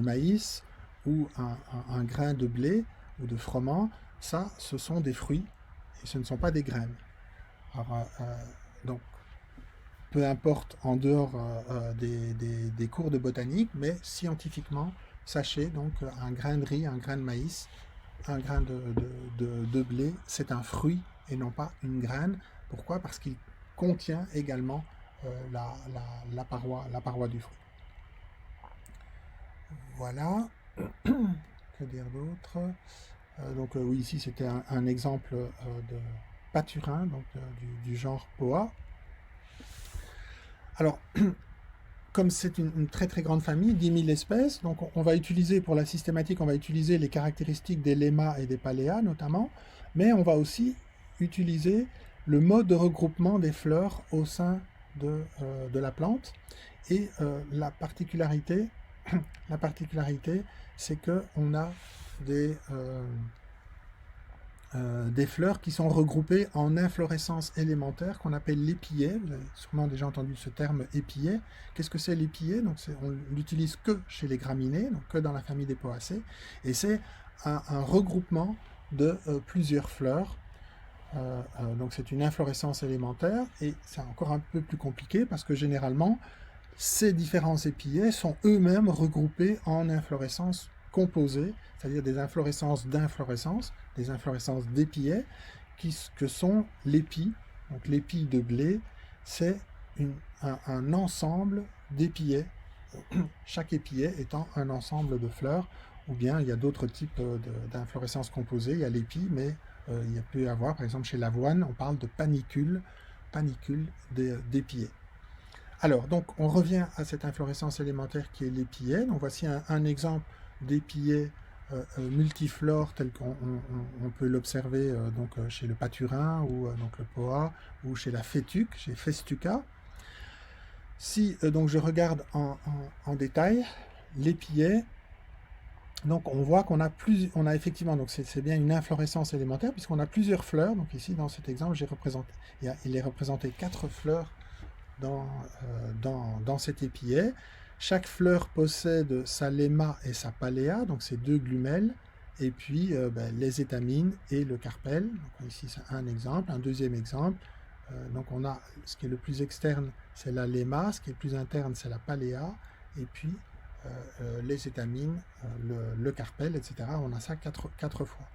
maïs, ou un grain de blé ou de froment, ça, ce sont des fruits et ce ne sont pas des graines. Alors, donc, peu importe en dehors des cours de botanique, mais scientifiquement, sachez donc un grain de riz, un grain de maïs, un grain de blé, c'est un fruit et non pas une graine. Pourquoi? Parce qu'il contient également la paroi du fruit. Voilà. Que dire d'autre? Donc oui, ici c'était un exemple de pâturin, donc du genre Poa. Alors, comme c'est une très très grande famille, 10 000 espèces, donc on va utiliser, pour la systématique, on va utiliser les caractéristiques des lemmas et des paléas notamment, mais on va aussi utiliser le mode de regroupement des fleurs au sein de la plante. Et la particularité, c'est qu'on a des fleurs qui sont regroupées en inflorescences élémentaires qu'on appelle l'épillet. Vous avez sûrement déjà entendu ce terme épillet. Qu'est-ce que c'est l'épillet? Donc on l'utilise que chez les graminées, donc que dans la famille des Poacées, et c'est un regroupement de plusieurs fleurs. Donc c'est une inflorescence élémentaire, et c'est encore un peu plus compliqué parce que généralement ces différents épillets sont eux-mêmes regroupés en inflorescences composées, c'est-à-dire des inflorescences d'inflorescences, des inflorescences d'épillets, que sont l'épi. Donc l'épi de blé, c'est un ensemble d'épillets, chaque épillet étant un ensemble de fleurs. ou bien il y a d'autres types d'inflorescences composées. Il y a l'épi, mais il peut y avoir, par exemple chez l'avoine, on parle de panicule d'épier. Alors, donc, on revient à cette inflorescence élémentaire qui est l'épillet. Donc, voici un exemple d'épillet multiflore tel qu'on peut l'observer chez le paturin ou donc le poa ou chez la fétuque, chez Festuca. Si donc je regarde en détail l'épillet, donc on voit qu'on a effectivement, donc c'est bien une inflorescence élémentaire puisqu'on a plusieurs fleurs. Donc ici dans cet exemple, il est représenté 4 fleurs dans cet épillet. Chaque fleur possède sa lemma et sa paléa, donc ces deux glumelles, et puis les étamines et le carpel. Donc ici c'est un exemple. Un deuxième exemple, donc on a ce qui est le plus externe, c'est la lemma, ce qui est le plus interne, c'est la paléa, et puis les étamines, le carpel, etc. On a ça 4 fois.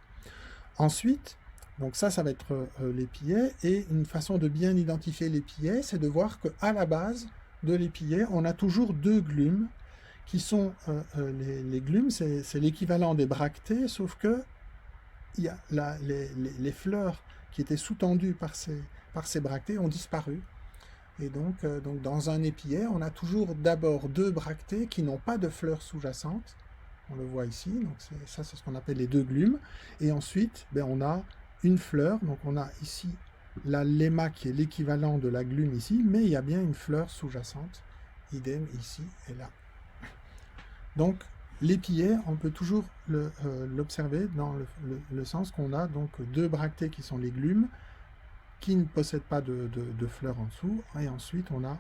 Ensuite, donc ça va être l'épillet, et une façon de bien identifier l'épillet, c'est de voir qu'à la base de l'épillet, on a toujours 2 glumes, qui sont, les glumes, c'est l'équivalent des bractées, sauf que il y a les fleurs qui étaient sous-tendues par ces bractées ont disparu. Et donc dans un épillet, on a toujours d'abord 2 bractées qui n'ont pas de fleurs sous-jacentes. On le voit ici, donc c'est ce qu'on appelle les 2 glumes. Et ensuite, on a une fleur, donc on a ici la lemma qui est l'équivalent de la glume ici, mais il y a bien une fleur sous-jacente, idem ici et là. Donc l'épillet, on peut toujours l'observer dans le sens qu'on a donc 2 bractées qui sont les glumes, qui ne possèdent pas de fleurs en dessous, et ensuite on a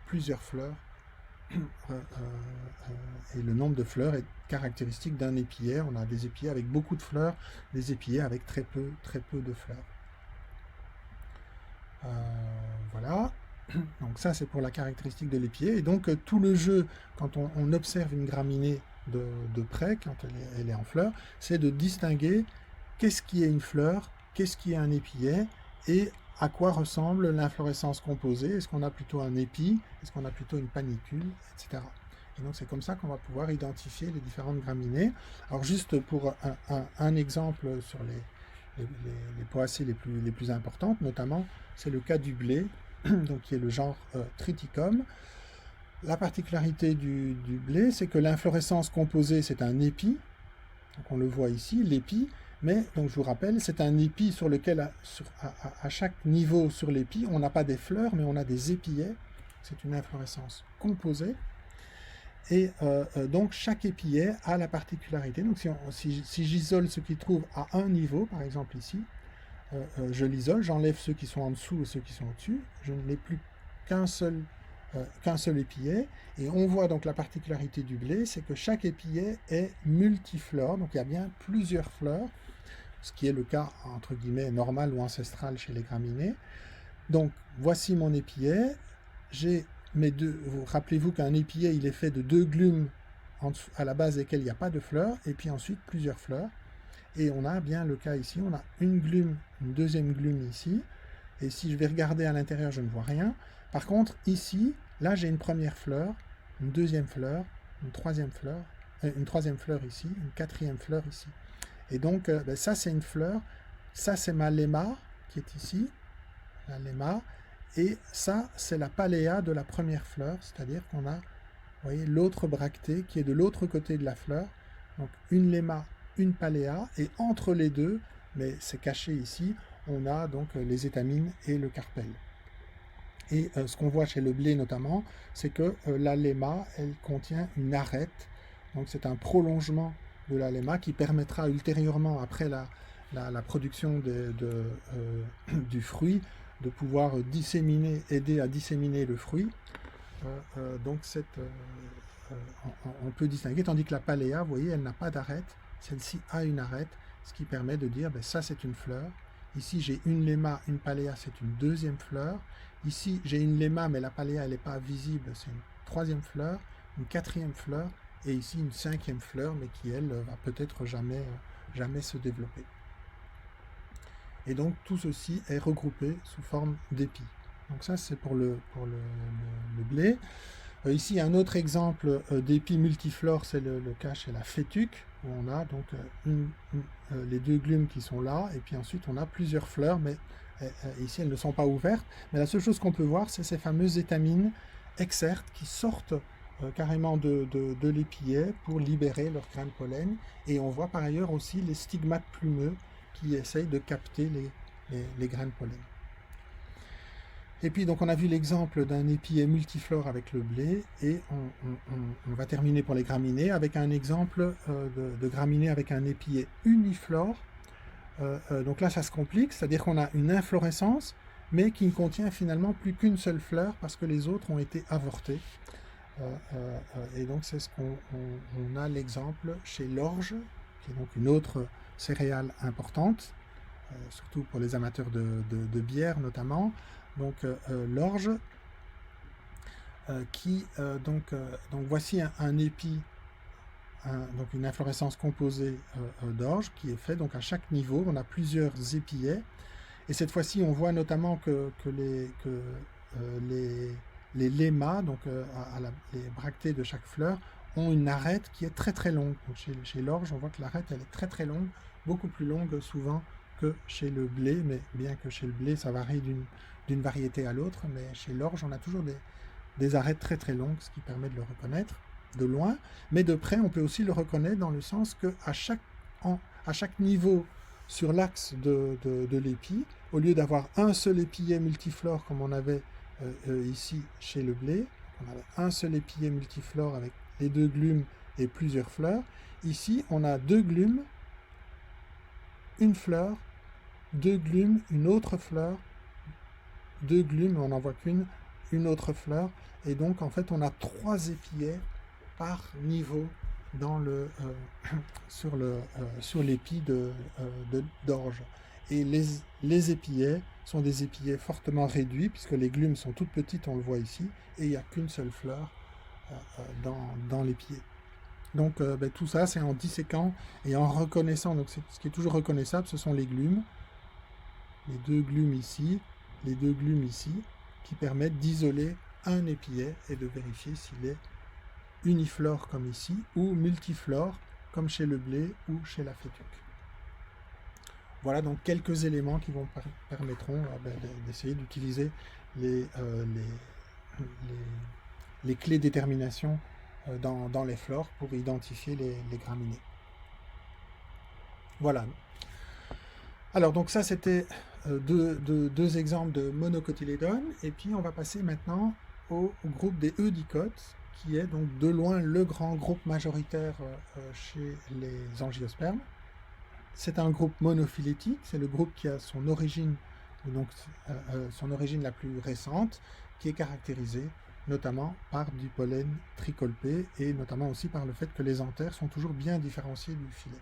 plusieurs fleurs, et le nombre de fleurs est caractéristique d'un épillet. On a des épillets avec beaucoup de fleurs, des épillets avec très peu de fleurs. Voilà, donc ça c'est pour la caractéristique de l'épillet, et donc tout le jeu, quand on observe une graminée de près, quand elle est en fleur, c'est de distinguer qu'est-ce qui est une fleur, qu'est-ce qui est un épillet, et à quoi ressemble l'inflorescence composée. Est-ce qu'on a plutôt un épi, est-ce qu'on a plutôt une panicule, etc. Et donc c'est comme ça qu'on va pouvoir identifier les différentes graminées. Alors juste pour un exemple sur les poacées les plus importantes, notamment, c'est le cas du blé, donc qui est le genre Triticum. La particularité du blé, c'est que l'inflorescence composée, c'est un épi. Donc on le voit ici, l'épi. Mais, donc je vous rappelle, c'est un épi sur lequel, à chaque niveau sur l'épi, on n'a pas des fleurs, mais on a des épillets. C'est une inflorescence composée. Et donc chaque épillet a la particularité. Donc si j'isole ce qui trouve à un niveau, par exemple ici, je l'isole, j'enlève ceux qui sont en dessous et ceux qui sont au-dessus, je n'ai plus qu'un seul épillet, et on voit donc la particularité du blé, c'est que chaque épillet est multiflore, donc il y a bien plusieurs fleurs, ce qui est le cas entre guillemets normal ou ancestral chez les graminées. Donc voici mon épillet, j'ai mes deux, rappelez-vous qu'un épillet il est fait de 2 glumes à la base desquelles il n'y a pas de fleurs, et puis ensuite plusieurs fleurs, et on a bien le cas ici, on a une glume, une deuxième glume ici, et si je vais regarder à l'intérieur, je ne vois rien. Par contre, ici, là j'ai une première fleur, une deuxième fleur, une troisième fleur ici, une quatrième fleur ici. Et donc, ça c'est une fleur, ça c'est ma lemma qui est ici, la lemma, et ça c'est la paléa de la première fleur, c'est-à-dire qu'on a, vous voyez, l'autre bractée qui est de l'autre côté de la fleur, donc une lemma, une paléa, et entre les deux, mais c'est caché ici, on a donc les étamines et le carpel. Et ce qu'on voit chez le blé notamment, c'est que la lemma, elle contient une arête, donc c'est un prolongement de la lemma qui permettra ultérieurement, après la production du fruit, de pouvoir aider à disséminer le fruit. Donc on peut distinguer, tandis que la paléa, vous voyez, elle n'a pas d'arête, celle-ci a une arête, ce qui permet de dire, ça c'est une fleur. Ici j'ai une lemma, une paléa, c'est une deuxième fleur. Ici j'ai une lemma, mais la paléa elle n'est pas visible, c'est une troisième fleur, une quatrième fleur, et ici une cinquième fleur, mais qui elle va peut-être jamais se développer. Et donc tout ceci est regroupé sous forme d'épis. Donc ça c'est pour le blé. Ici, un autre exemple d'épi multiflore, c'est le cas chez la fétuque, où on a donc les deux glumes qui sont là, et puis ensuite on a plusieurs fleurs, mais ici elles ne sont pas ouvertes. Mais la seule chose qu'on peut voir, c'est ces fameuses étamines exertes qui sortent carrément de l'épillet pour libérer leur grain de pollen. Et on voit par ailleurs aussi les stigmates plumeux qui essayent de capter les grains de pollen. Et puis donc on a vu l'exemple d'un épillet multiflore avec le blé, et on va terminer pour les graminées avec un exemple de graminées avec un épillet uniflore. Donc là ça se complique, c'est-à-dire qu'on a une inflorescence, mais qui ne contient finalement plus qu'une seule fleur parce que les autres ont été avortées. Et donc c'est ce qu'on a l'exemple chez l'orge, qui est donc une autre céréale importante, surtout pour les amateurs de bière notamment. Donc l'orge, donc voici un épi, donc une inflorescence composée d'orge qui est fait donc à chaque niveau. On a plusieurs épillets, et cette fois-ci on voit notamment que les lémas, donc les bractées de chaque fleur, ont une arête qui est très très longue. Donc chez l'orge, on voit que l'arête elle est très très longue, beaucoup plus longue souvent que chez le blé, mais bien que chez le blé ça varie d'une variété à l'autre, mais chez l'orge on a toujours des arêtes très très longues, ce qui permet de le reconnaître de loin, mais de près on peut aussi le reconnaître dans le sens qu'à chaque niveau sur l'axe de l'épi, au lieu d'avoir un seul épillet multiflore comme on avait ici chez le blé, on avait un seul épillet multiflore avec les deux glumes et plusieurs fleurs, ici on a deux glumes, une fleur, deux glumes, une autre fleur, deux glumes, on n'en voit qu'une, une autre fleur, et donc en fait on a trois épillets par niveau dans sur l'épi d'orge. Et les épillets sont des épillets fortement réduits, puisque les glumes sont toutes petites, on le voit ici, et il n'y a qu'une seule fleur dans l'épillet. Donc tout ça, c'est en disséquant et en reconnaissant. Donc ce qui est toujours reconnaissable, ce sont les glumes, les deux glumes ici, les deux glumes ici, qui permettent d'isoler un épillet et de vérifier s'il est uniflore comme ici, ou multiflore comme chez le blé ou chez la fétuque. Voilà donc quelques éléments qui vous permettront d'essayer d'utiliser les clés détermination dans les flores pour identifier les graminées. Voilà. Alors donc ça c'était deux exemples de monocotylédones, et puis on va passer maintenant au groupe des eudicotes, qui est donc de loin le grand groupe majoritaire chez les angiospermes. C'est un groupe monophylétique, c'est le groupe qui a son origine la plus récente, qui est caractérisée notamment par du pollen tricolpé, et notamment aussi par le fait que les anthères sont toujours bien différenciés du filet.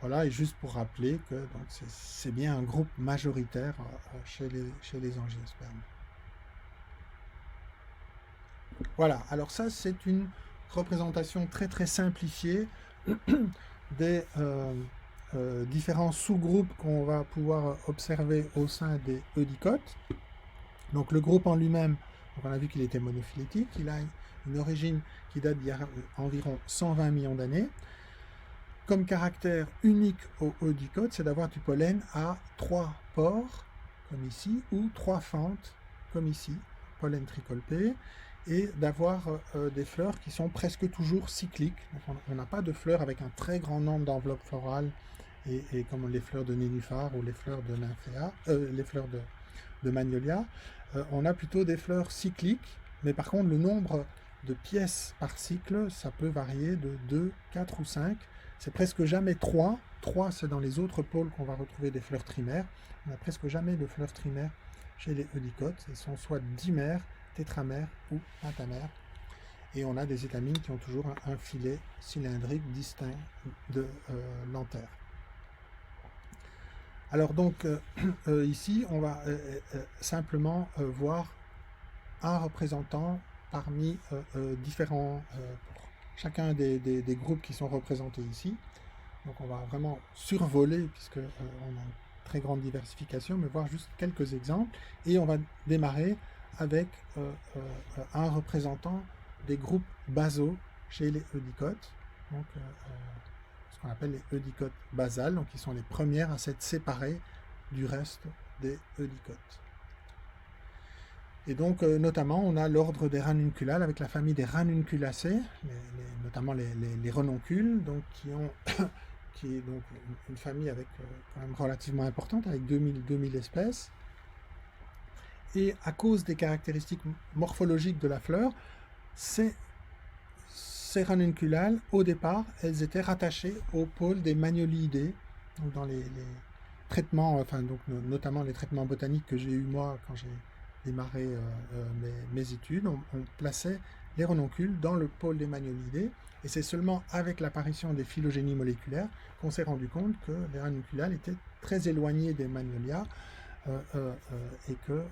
Voilà, et juste pour rappeler que c'est bien un groupe majoritaire chez les angiospermes. Voilà, alors ça c'est une représentation très très simplifiée des différents sous-groupes qu'on va pouvoir observer au sein des eudicotes. Donc le groupe en lui-même, on a vu qu'il était monophylétique, il a une origine qui date d'il y a environ 120 millions d'années. Comme caractère unique aux eudicotes, c'est d'avoir du pollen à 3 pores, comme ici, ou 3 fentes, comme ici, pollen tricolpé, et d'avoir des fleurs qui sont presque toujours cycliques. Donc on n'a pas de fleurs avec un très grand nombre d'enveloppes florales, et comme les fleurs de nénuphar ou les fleurs de nymphéa, les fleurs de magnolia, on a plutôt des fleurs cycliques, mais par contre le nombre de pièces par cycle, ça peut varier de 2, 4 ou 5. C'est presque jamais 3. 3, c'est dans les autres pôles qu'on va retrouver des fleurs trimères. On n'a presque jamais de fleurs trimères chez les eudicotes. Elles sont soit dimères, tétramères ou pentamères. Et on a des étamines qui ont toujours un filet cylindrique distinct de l'anthère. Alors donc, ici, on va simplement voir un représentant parmi différents... chacun des groupes qui sont représentés ici. Donc on va vraiment survoler, puisqu'on a une très grande diversification, mais voir juste quelques exemples. Et on va démarrer avec un représentant des groupes basaux chez les eudicotes, donc ce qu'on appelle les eudicotes basales, donc qui sont les premières à s'être séparées du reste des eudicotes. Et donc, notamment, on a l'ordre des ranunculales avec la famille des ranunculacées, notamment les renoncules, donc qui est donc une famille avec quand même relativement importante, avec 2000 espèces. Et à cause des caractéristiques morphologiques de la fleur, ces ranunculales, au départ, elles étaient rattachées au pôle des Magnoliidae, donc dans les traitements, enfin donc notamment les traitements botaniques que j'ai eu moi quand j'ai démarré mes études, on plaçait les renoncules dans le pôle des Magnoliidae, et c'est seulement avec l'apparition des phylogénies moléculaires qu'on s'est rendu compte que les ranunculales étaient très éloignées des Magnolia et que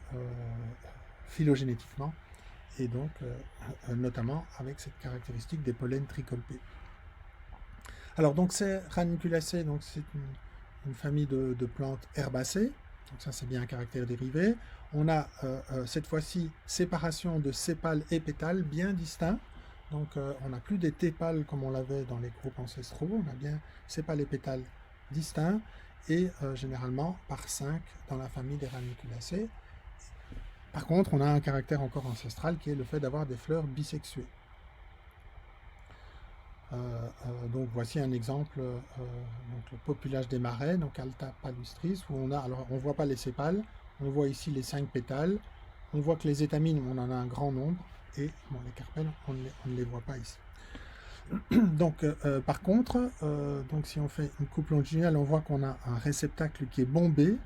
phylogénétiquement, et donc notamment avec cette caractéristique des pollens tricolpés. Alors donc ces ranunculacées, donc c'est une famille de plantes herbacées, donc ça c'est bien un caractère dérivé. On a cette fois-ci séparation de sépales et pétales bien distincts, donc on n'a plus des tépales comme on l'avait dans les groupes ancestraux, on a bien sépales et pétales distincts, et généralement par 5 dans la famille des ranunculacées. Par contre, on a un caractère encore ancestral qui est le fait d'avoir des fleurs bisexuées. Donc voici un exemple, donc le populage des marais, donc Alta palustris, où on a, alors on voit pas les sépales, on voit ici les 5 pétales, on voit que les étamines, on en a un grand nombre, et bon, les carpelles, on ne les voit pas ici. Donc par contre, donc si on fait une coupe longitudinale, on voit qu'on a un réceptacle qui est bombé,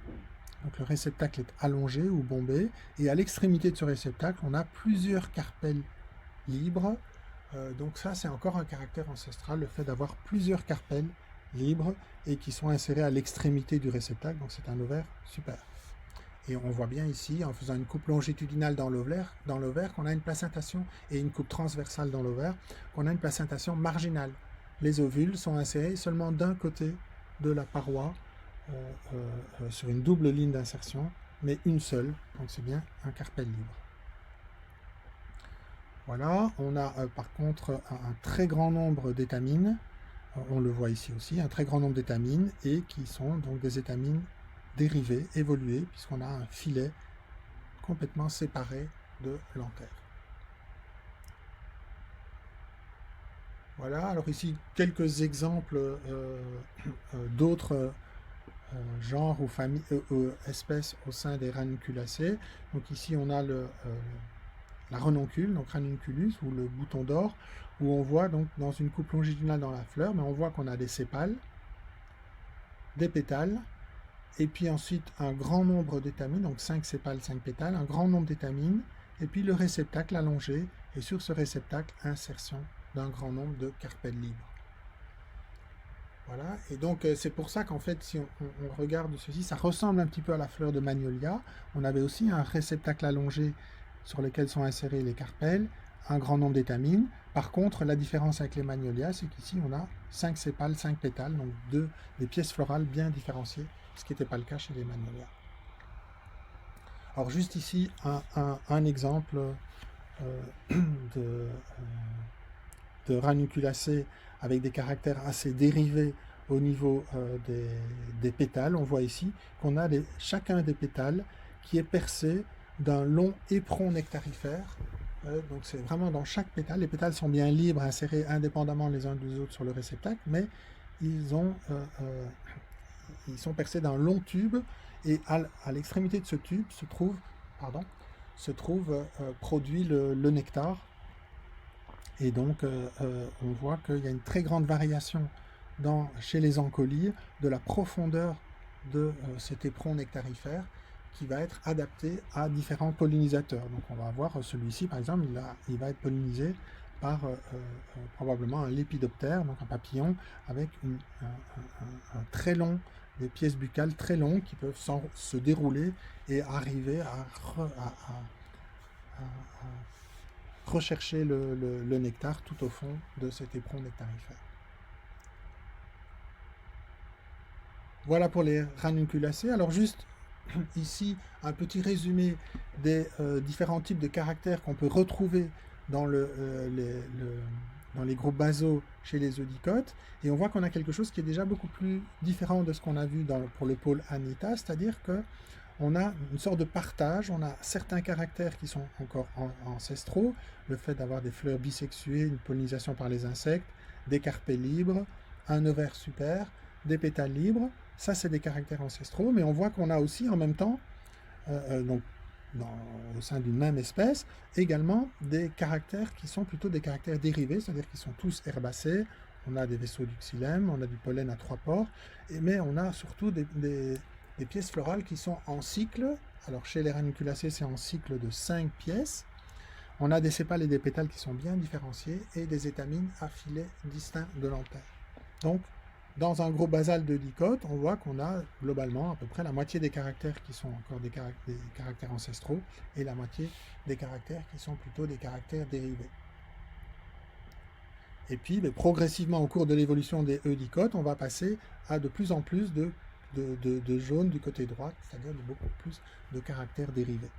donc le réceptacle est allongé ou bombé, et à l'extrémité de ce réceptacle, on a plusieurs carpelles libres. Donc ça, c'est encore un caractère ancestral, le fait d'avoir plusieurs carpelles libres et qui sont insérées à l'extrémité du réceptacle, donc c'est un ovaire super. Et on voit bien ici, en faisant une coupe longitudinale dans l'ovaire, qu'on a une placentation, et une coupe transversale dans l'ovaire, qu'on a une placentation marginale. Les ovules sont insérés seulement d'un côté de la paroi, sur une double ligne d'insertion, mais une seule, donc c'est bien un carpelle libre. Voilà, on a par contre un très grand nombre d'étamines, on le voit ici aussi, un très grand nombre d'étamines, et qui sont donc des étamines dérivées, évoluées, puisqu'on a un filet complètement séparé de l'antère. Voilà, alors ici quelques exemples d'autres genres ou familles, espèces au sein des ranunculacées. Donc ici on a la renoncule, donc ranunculus, ou le bouton d'or, où on voit donc dans une coupe longitudinale dans la fleur, mais on voit qu'on a des sépales, des pétales, et puis ensuite un grand nombre d'étamines, donc 5 sépales, 5 pétales, un grand nombre d'étamines, et puis le réceptacle allongé, et sur ce réceptacle, insertion d'un grand nombre de carpelles libres. Voilà, et donc c'est pour ça qu'en fait, si on regarde ceci, ça ressemble un petit peu à la fleur de Magnolia. On avait aussi un réceptacle allongé sur lequel sont insérées les carpelles, un grand nombre d'étamines. Par contre, la différence avec les Magnolias, c'est qu'ici, on a 5 sépales, 5 pétales, donc des pièces florales bien différenciées, ce qui n'était pas le cas chez les Magnolias. Alors juste ici, un exemple de ranunculacées avec des caractères assez dérivés au niveau des pétales. On voit ici qu'on a chacun des pétales qui est percé d'un long éperon nectarifère. Donc c'est vraiment dans chaque pétale. Les pétales sont bien libres, insérés indépendamment les uns des autres sur le réceptacle, mais ils sont percés d'un long tube, et à l'extrémité de ce tube se trouve produit le nectar. Et donc on voit qu'il y a une très grande variation chez les ancolies de la profondeur de cet éperon nectarifère, qui va être adapté à différents pollinisateurs. Donc on va voir celui-ci par exemple, il va être pollinisé par probablement un lépidoptère, donc un papillon avec un très long, des pièces buccales très longues qui peuvent se dérouler et arriver à rechercher le nectar tout au fond de cet éperon nectarifère. Voilà pour les ranunculacées. Alors juste ici un petit résumé des différents types de caractères qu'on peut retrouver dans, dans les groupes basaux chez les eudicotes. Et on voit qu'on a quelque chose qui est déjà beaucoup plus différent de ce qu'on a vu pour le pôle Anita, c'est-à-dire que on a une sorte de partage, on a certains caractères qui sont encore ancestraux, le fait d'avoir des fleurs bisexuées, une pollinisation par les insectes, des carpets libres, un ovaire super, des pétales libres, ça c'est des caractères ancestraux, mais on voit qu'on a aussi en même temps, donc au sein d'une même espèce, également des caractères qui sont plutôt des caractères dérivés, c'est-à-dire qu'ils sont tous herbacés, on a des vaisseaux du xylème, on a du pollen à 3 pores, mais on a surtout des pièces florales qui sont en cycle. Alors chez les ranunculacées, c'est en cycle de 5 pièces. On a des sépales et des pétales qui sont bien différenciés et des étamines à filets distincts de l'antenne. Donc, dans un groupe basal de dicotes, on voit qu'on a globalement à peu près la moitié des caractères qui sont encore des caractères ancestraux et la moitié des caractères qui sont plutôt des caractères dérivés. Et puis, progressivement, au cours de l'évolution des eudicotes, on va passer à de plus en plus de jaune du côté droit, c'est-à-dire de beaucoup plus de caractères dérivés.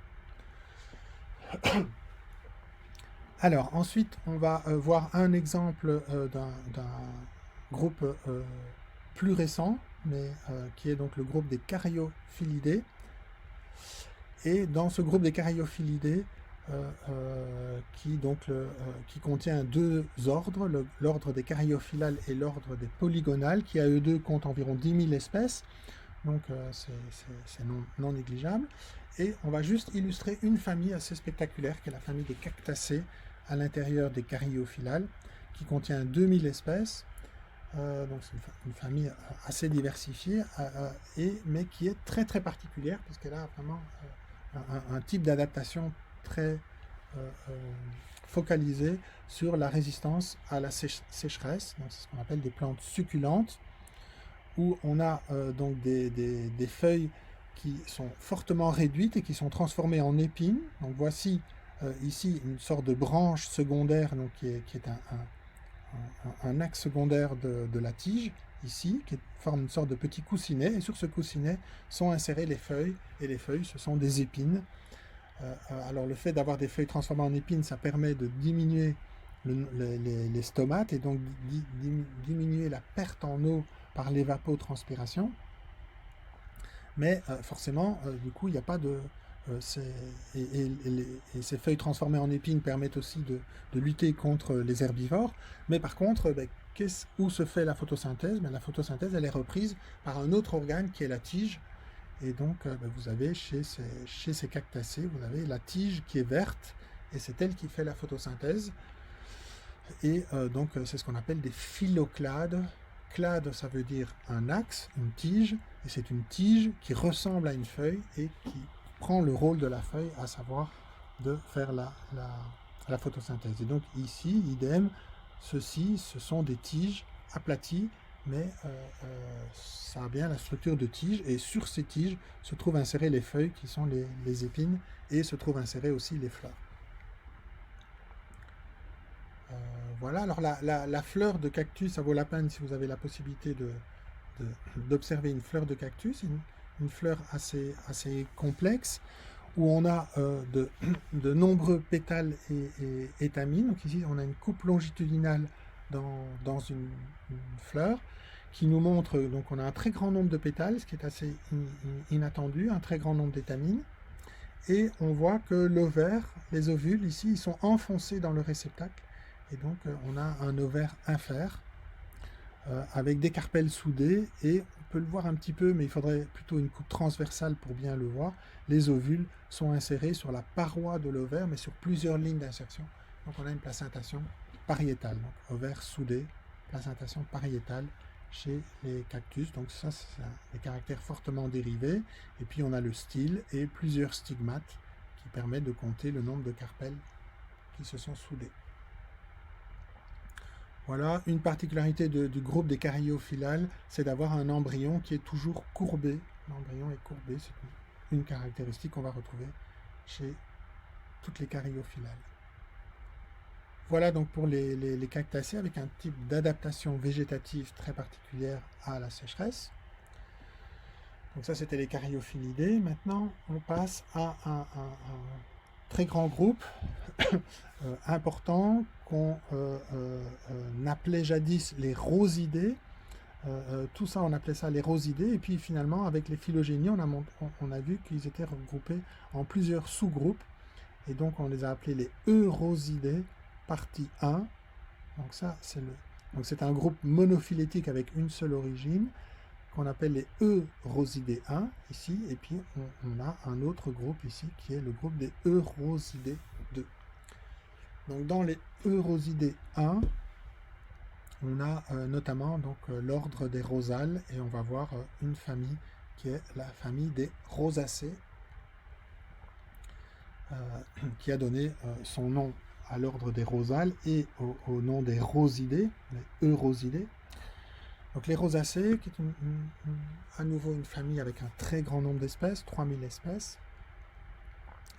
Alors, ensuite, on va voir un exemple d'un groupe plus récent, mais qui est donc le groupe des Caryophyllidés. Et dans ce groupe des Caryophyllidés, qui contient 2 ordres, l'ordre des caryophyllales et l'ordre des polygonales, qui à eux deux comptent environ 10 000 espèces, donc c'est non négligeable. Et on va juste illustrer une famille assez spectaculaire, qui est la famille des Cactacées, à l'intérieur des caryophyllales, qui contient 2000 espèces. Donc c'est une famille assez diversifiée, mais qui est très très particulière, puisqu'elle a vraiment un type d'adaptation très focalisé sur la résistance à la sécheresse. C'est ce qu'on appelle des plantes succulentes, où on a donc des feuilles qui sont fortement réduites et qui sont transformées en épines. Donc voici ici une sorte de branche secondaire, donc qui est un axe secondaire de la tige, ici, qui forme une sorte de petit coussinet, et sur ce coussinet sont insérées les feuilles, et les feuilles, ce sont des épines. Alors le fait d'avoir des feuilles transformées en épines, ça permet de diminuer les stomates, et donc diminuer la perte en eau par l'évapotranspiration. Mais forcément, du coup, il n'y a pas de... et ces feuilles transformées en épines permettent aussi de lutter contre les herbivores. Mais par contre, où se fait la photosynthèse? La photosynthèse, elle est reprise par un autre organe qui est la tige. Et donc, vous avez chez ces cactacées, vous avez la tige qui est verte, et c'est elle qui fait la photosynthèse. Et donc, c'est ce qu'on appelle des phyloclades. Clade, ça veut dire un axe, une tige, et c'est une tige qui ressemble à une feuille et qui prend le rôle de la feuille, à savoir de faire la photosynthèse. Et donc ici, idem, ce sont des tiges aplaties, mais ça a bien la structure de tige, et sur ces tiges se trouvent insérées les feuilles qui sont les épines, et se trouvent insérées aussi les fleurs. Voilà, alors la fleur de cactus, ça vaut la peine si vous avez la possibilité d'observer une fleur de cactus, une fleur assez complexe, où on a de nombreux pétales et étamines. Donc ici, on a une coupe longitudinale dans une fleur, qui nous montre, donc on a un très grand nombre de pétales, ce qui est assez inattendu, un très grand nombre d'étamines, et on voit que l'ovaire, les ovules ici, ils sont enfoncés dans le réceptacle, et donc on a un ovaire infère, avec des carpelles soudées, et on peut le voir un petit peu, mais il faudrait plutôt une coupe transversale pour bien le voir. Les ovules sont insérés sur la paroi de l'ovaire, mais sur plusieurs lignes d'insertion. Donc on a une placentation pariétale, donc ovaire soudé, placentation pariétale chez les cactus. Donc ça, c'est des caractères fortement dérivés. Et puis on a le style et plusieurs stigmates qui permettent de compter le nombre de carpelles qui se sont soudées. Voilà, une particularité du groupe des caryophyllales, c'est d'avoir un embryon qui est toujours courbé. L'embryon est courbé, c'est une caractéristique qu'on va retrouver chez toutes les caryophyllales. Voilà donc pour les cactacées, avec un type d'adaptation végétative très particulière à la sécheresse. Donc ça, c'était les Caryophyllidés. Maintenant, on passe à un très grand groupe important qu'on appelait jadis les Rosidés. Tout ça, on appelait ça les Rosidés. Et puis finalement, avec les phylogénies, on a vu qu'ils étaient regroupés en plusieurs sous-groupes. Et donc, on les a appelés les Eurosidés, partie 1. Donc ça, c'est un groupe monophylétique avec une seule origine, qu'on appelle les Eurosidés 1, ici. Et puis, on a un autre groupe ici, qui est le groupe des Eurosidés 2. Donc, dans les Eurosidés 1, on a notamment l'ordre des rosales, et on va voir une famille qui est la famille des rosacées, qui a donné son nom à l'ordre des rosales et au nom des rosidés, les Eurosidés. Donc les rosacées, qui est à nouveau une famille avec un très grand nombre d'espèces, 3000 espèces,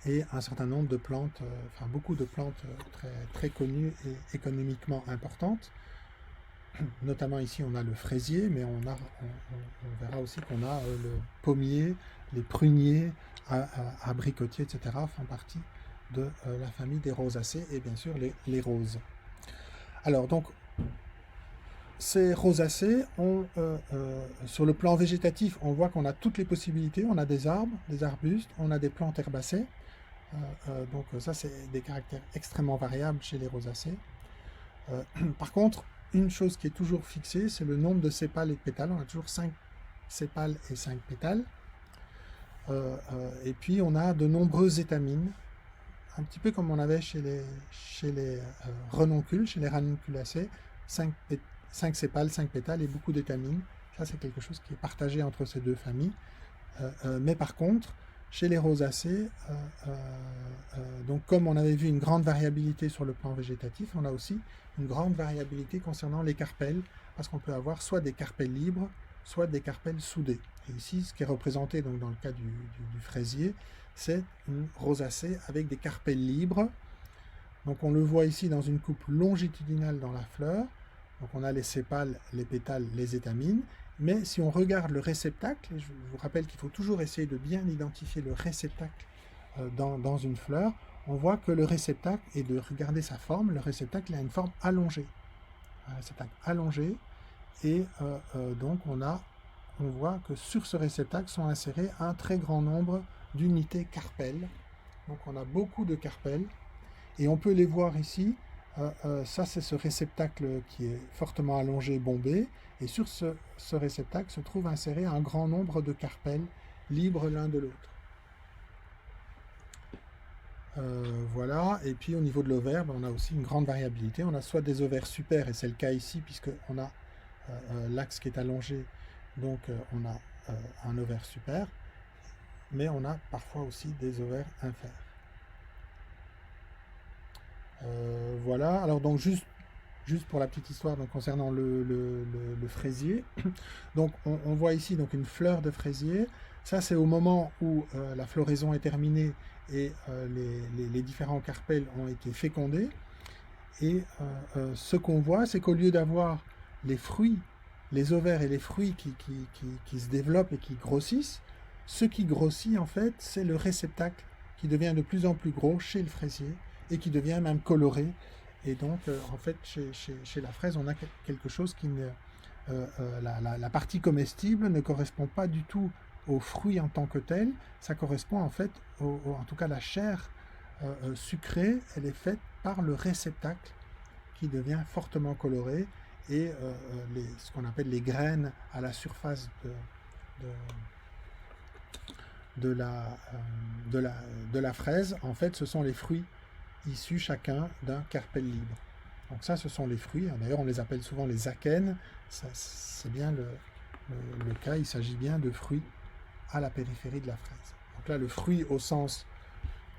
et un certain nombre de plantes, beaucoup de plantes très, très connues et économiquement importantes. Notamment ici, on a le fraisier, mais on verra aussi qu'on a le pommier, les pruniers, abricotiers, etc. font partie de la famille des rosacées et bien sûr les roses. Alors donc, ces rosacées, sur le plan végétatif, on voit qu'on a toutes les possibilités. On a des arbres, des arbustes, on a des plantes herbacées. Donc ça, c'est des caractères extrêmement variables chez les rosacées. Par contre, une chose qui est toujours fixée, c'est le nombre de sépales et de pétales. On a toujours 5 sépales et 5 pétales. Et puis, on a de nombreuses étamines, un petit peu comme on avait chez les renoncules, chez les ranunculacées, 5 sépales, 5 pétales et beaucoup d'étamines. Ça, c'est quelque chose qui est partagé entre ces deux familles. Mais par contre, chez les rosacées, donc comme on avait vu une grande variabilité sur le plan végétatif, on a aussi une grande variabilité concernant les carpelles, parce qu'on peut avoir soit des carpelles libres, soit des carpelles soudées. Et ici, ce qui est représenté donc, dans le cas du fraisier, c'est une rosacée avec des carpelles libres. Donc on le voit ici dans une coupe longitudinale dans la fleur. Donc on a les sépales, les pétales, les étamines. Mais si on regarde le réceptacle, je vous rappelle qu'il faut toujours essayer de bien identifier le réceptacle dans une fleur, on voit que le réceptacle, et de regarder sa forme, le réceptacle a une forme allongée. Un réceptacle allongé, et donc on voit que sur ce réceptacle sont insérés un très grand nombre d'unités carpelles. Donc on a beaucoup de carpelles, et on peut les voir ici. Ça, c'est ce réceptacle qui est fortement allongé, bombé, et sur ce réceptacle se trouve inséré un grand nombre de carpelles libres l'un de l'autre. Voilà, et puis au niveau de l'ovaire, on a aussi une grande variabilité. On a soit des ovaires super, et c'est le cas ici, puisqu'on a l'axe qui est allongé, donc on a un ovaire super, mais on a parfois aussi des ovaires infères. Voilà, alors donc juste pour la petite histoire donc, concernant le fraisier, donc on voit ici donc, une fleur de fraisier. Ça c'est au moment où la floraison est terminée et les différents carpelles ont été fécondés. Et ce qu'on voit, c'est qu'au lieu d'avoir les fruits, les ovaires et les fruits qui se développent et qui grossissent, ce qui grossit en fait, c'est le réceptacle qui devient de plus en plus gros chez le fraisier et qui devient même coloré. Et donc, en fait, chez la fraise, on a quelque chose qui ne... la partie comestible ne correspond pas du tout aux fruits en tant que tel. Ça correspond en fait, en tout cas la chair sucrée, elle est faite par le réceptacle qui devient fortement coloré. Et ce qu'on appelle les graines à la surface de la fraise, en fait, ce sont les fruits issus chacun d'un carpelle libre. Donc ça, ce sont les fruits. D'ailleurs, on les appelle souvent les akènes. C'est bien le cas. Il s'agit bien de fruits à la périphérie de la fraise. Donc là, le fruit au sens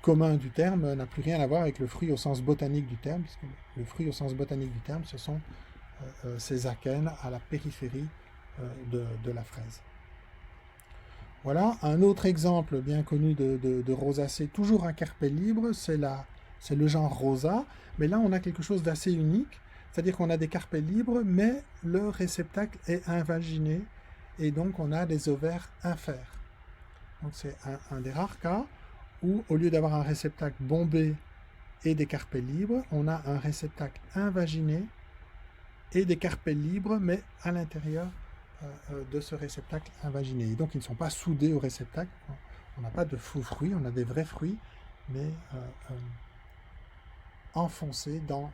commun du terme n'a plus rien à voir avec le fruit au sens botanique du terme, puisque le fruit au sens botanique du terme, ce sont ces akènes à la périphérie de la fraise. Voilà, un autre exemple bien connu de rosacée, toujours un carpelle libre, c'est le genre rosa, mais là on a quelque chose d'assez unique, c'est-à-dire qu'on a des carpelles libres, mais le réceptacle est invaginé, et donc on a des ovaires infères. Donc c'est un des rares cas où, au lieu d'avoir un réceptacle bombé et des carpels libres, on a un réceptacle invaginé et des carpels libres, mais à l'intérieur de ce réceptacle invaginé. Et donc ils ne sont pas soudés au réceptacle. On n'a pas de faux fruits, on a des vrais fruits, mais enfoncés dans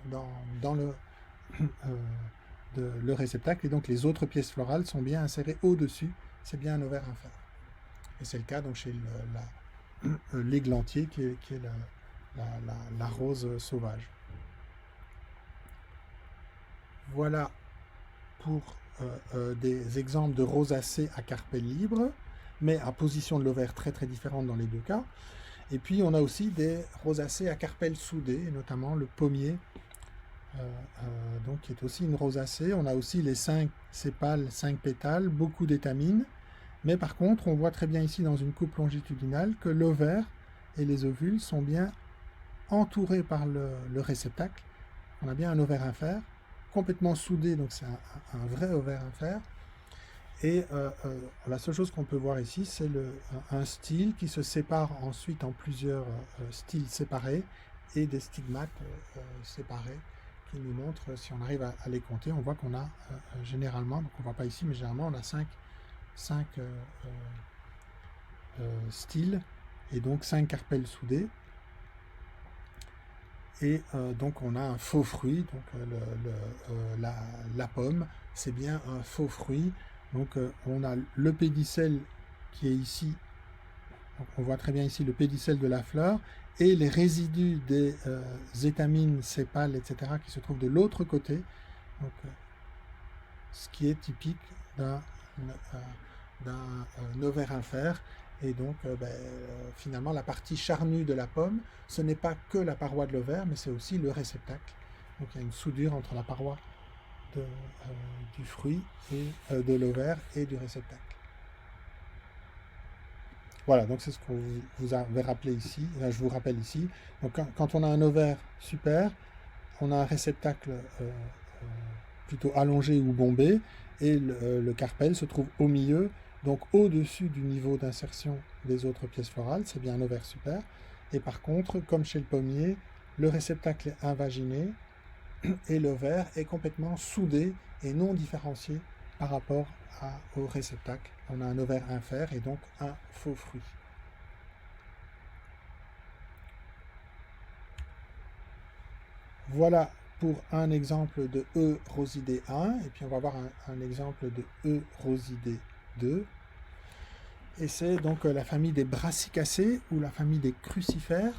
le réceptacle. Et donc les autres pièces florales sont bien insérées au-dessus. C'est bien un ovaire infère. Et c'est le cas donc chez l'églantier qui est la rose sauvage. Voilà pour des exemples de rosacées à carpels libres, mais à position de l'ovaire très très différente dans les deux cas. Et puis on a aussi des rosacées à carpels soudés, notamment le pommier, donc qui est aussi une rosacée. On a aussi les 5 sépales, 5 pétales, beaucoup d'étamines, mais par contre on voit très bien ici dans une coupe longitudinale que l'ovaire et les ovules sont bien entourés par le réceptacle. On a bien un ovaire infère, complètement soudé, donc c'est un vrai ovaire infère. Et la seule chose qu'on peut voir ici, c'est un style qui se sépare ensuite en plusieurs styles séparés et des stigmates séparés qui nous montrent, si on arrive à les compter, on voit qu'on a généralement, donc on ne voit pas ici, mais généralement on a 5 styles et donc 5 carpels soudés. Et donc on a un faux fruit, donc la pomme, c'est bien un faux fruit. Donc on a le pédicelle qui est ici, donc on voit très bien ici le pédicelle de la fleur, et les résidus des étamines, sépales, etc. qui se trouvent de l'autre côté, donc, ce qui est typique d'un ovaire infère. Et donc, finalement, la partie charnue de la pomme, ce n'est pas que la paroi de l'ovaire, mais c'est aussi le réceptacle. Donc, il y a une soudure entre la paroi du fruit, et de l'ovaire et du réceptacle. Voilà, donc c'est ce qu'on vous avait rappelé ici. Là, je vous rappelle ici. Donc, quand on a un ovaire super, on a un réceptacle plutôt allongé ou bombé, et le carpel se trouve au milieu, donc au-dessus du niveau d'insertion des autres pièces florales, c'est bien un ovaire super. Et par contre, comme chez le pommier, le réceptacle est invaginé et l'ovaire est complètement soudé et non différencié par rapport au réceptacle. On a un ovaire infère et donc un faux fruit. Voilà pour un exemple de E rosidé 1, et puis on va voir un exemple de E rosidé 2. Et c'est donc la famille des brassicacées ou la famille des crucifères,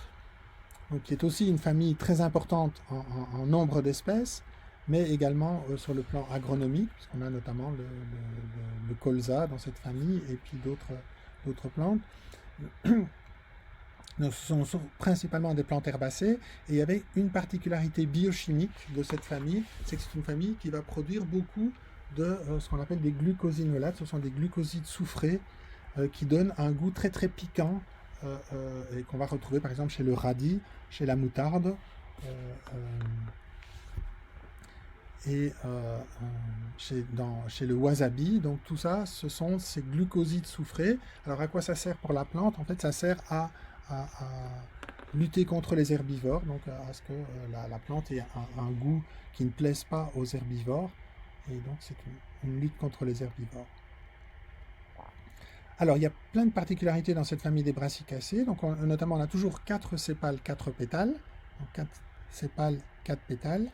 donc qui est aussi une famille très importante en nombre d'espèces, mais également sur le plan agronomique, puisqu'on a notamment le colza dans cette famille et puis d'autres plantes. Donc, ce sont principalement des plantes herbacées, et il y avait une particularité biochimique de cette famille, c'est que c'est une famille qui va produire beaucoup de ce qu'on appelle des glucosinolates. Ce sont des glucosides soufrés qui donnent un goût très très piquant et qu'on va retrouver par exemple chez le radis, chez la moutarde et chez le wasabi. Donc tout ça, ce sont ces glucosides soufrés. Alors à quoi ça sert pour la plante? En fait, ça sert à lutter contre les herbivores, donc à ce que la plante ait un goût qui ne plaise pas aux herbivores, et donc c'est une lutte contre les herbivores. Alors il y a plein de particularités dans cette famille des brassicacées, donc notamment on a toujours 4 sépales, 4 pétales, donc 4 sépales, 4 pétales,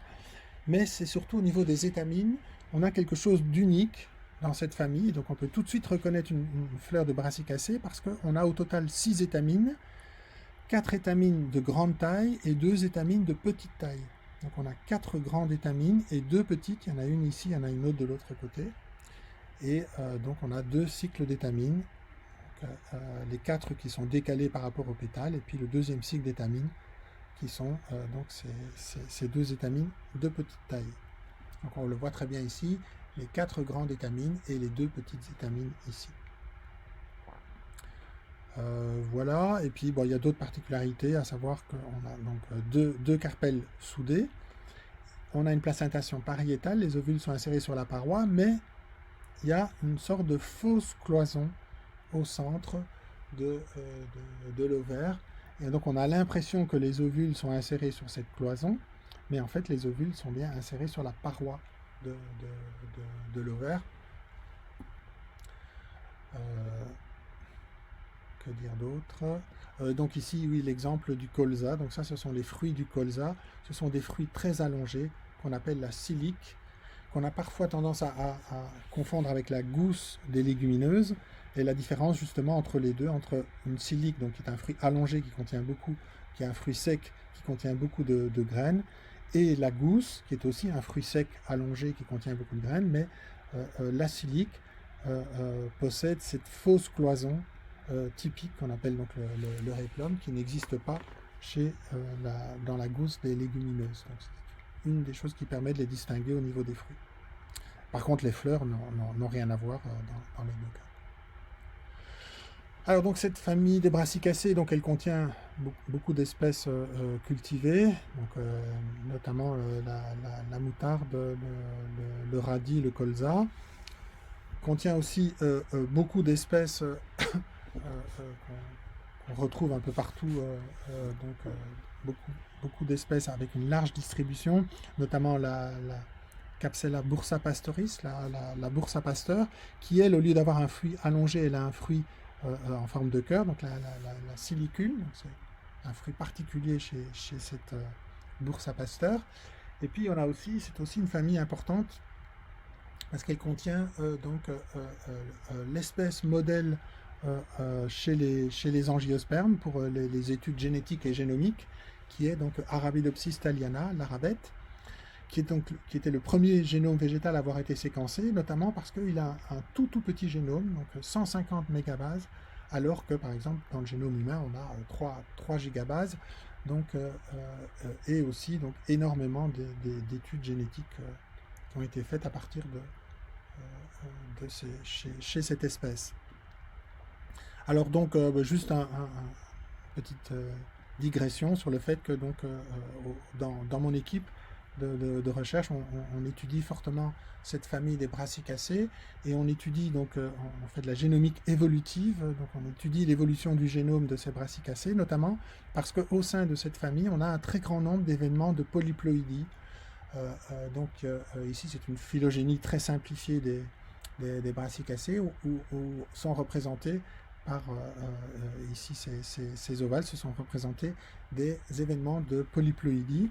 mais c'est surtout au niveau des étamines, on a quelque chose d'unique dans cette famille, donc on peut tout de suite reconnaître une fleur de brassicacée parce qu'on a au total 6 étamines, 4 étamines de grande taille et 2 étamines de petite taille. Donc on a 4 grandes étamines et 2 petites, il y en a une ici, il y en a une autre de l'autre côté. Et donc on a 2 cycles d'étamines, les 4 qui sont décalés par rapport aux pétales, et puis le deuxième cycle d'étamines qui sont donc ces 2 étamines de petite taille. Donc on le voit très bien ici, les 4 grandes étamines et les 2 petites étamines ici. Voilà, et puis bon, il y a d'autres particularités, à savoir qu'on a donc deux carpels soudés, on a une placentation pariétale, les ovules sont insérés sur la paroi, mais il y a une sorte de fausse cloison au centre de l'ovaire. Et donc on a l'impression que les ovules sont insérés sur cette cloison, mais en fait les ovules sont bien insérés sur la paroi de l'ovaire. Que dire d'autre? Donc ici, oui, l'exemple du colza. Donc ça, ce sont les fruits du colza. Ce sont des fruits très allongés qu'on appelle la silique, qu'on a parfois tendance à confondre avec la gousse des légumineuses. Et la différence justement entre les deux, entre une silique, donc qui est un fruit allongé qui contient beaucoup, qui est un fruit sec qui contient beaucoup de graines, et la gousse, qui est aussi un fruit sec allongé qui contient beaucoup de graines, mais la silique possède cette fausse cloison typique qu'on appelle donc le réplum, qui n'existe pas dans la gousse des légumineuses. Donc, c'est une des choses qui permet de les distinguer au niveau des fruits. Par contre, les fleurs n'ont rien à voir dans les deux cas. Alors donc cette famille des brassicacées, donc elle contient beaucoup d'espèces cultivées, donc, notamment la moutarde, le radis, le colza. Contient aussi beaucoup d'espèces qu'on retrouve un peu partout, beaucoup d'espèces avec une large distribution, notamment la Capsella bursapastoris, la bourse à pasteur, qui elle, au lieu d'avoir un fruit allongé, elle a un fruit en forme de cœur, donc la silicule, c'est un fruit particulier chez cette bourse à pasteur. Et puis on a aussi, c'est aussi une famille importante parce qu'elle contient l'espèce modèle chez les angiospermes pour les études génétiques et génomiques, qui est donc Arabidopsis thaliana, l'arabette, qui était le premier génome végétal à avoir été séquencé, notamment parce qu'il a un tout petit génome, donc 150 mégabases, alors que par exemple dans le génome humain on a 3 gigabases, donc, et aussi donc, énormément d'études génétiques qui ont été faites à partir chez cette espèce. Alors donc juste une petite digression sur le fait que donc, dans mon équipe de recherche, on étudie fortement cette famille des brassicacées et on étudie donc on fait de la génomique évolutive, donc on étudie l'évolution du génome de ces brassicacées, notamment parce qu'au sein de cette famille, on a un très grand nombre d'événements de polyploïdie. Donc ici c'est une phylogénie très simplifiée des brassicacées où sont représentés par ici ces ovales, se sont représentés des événements de polyploïdie.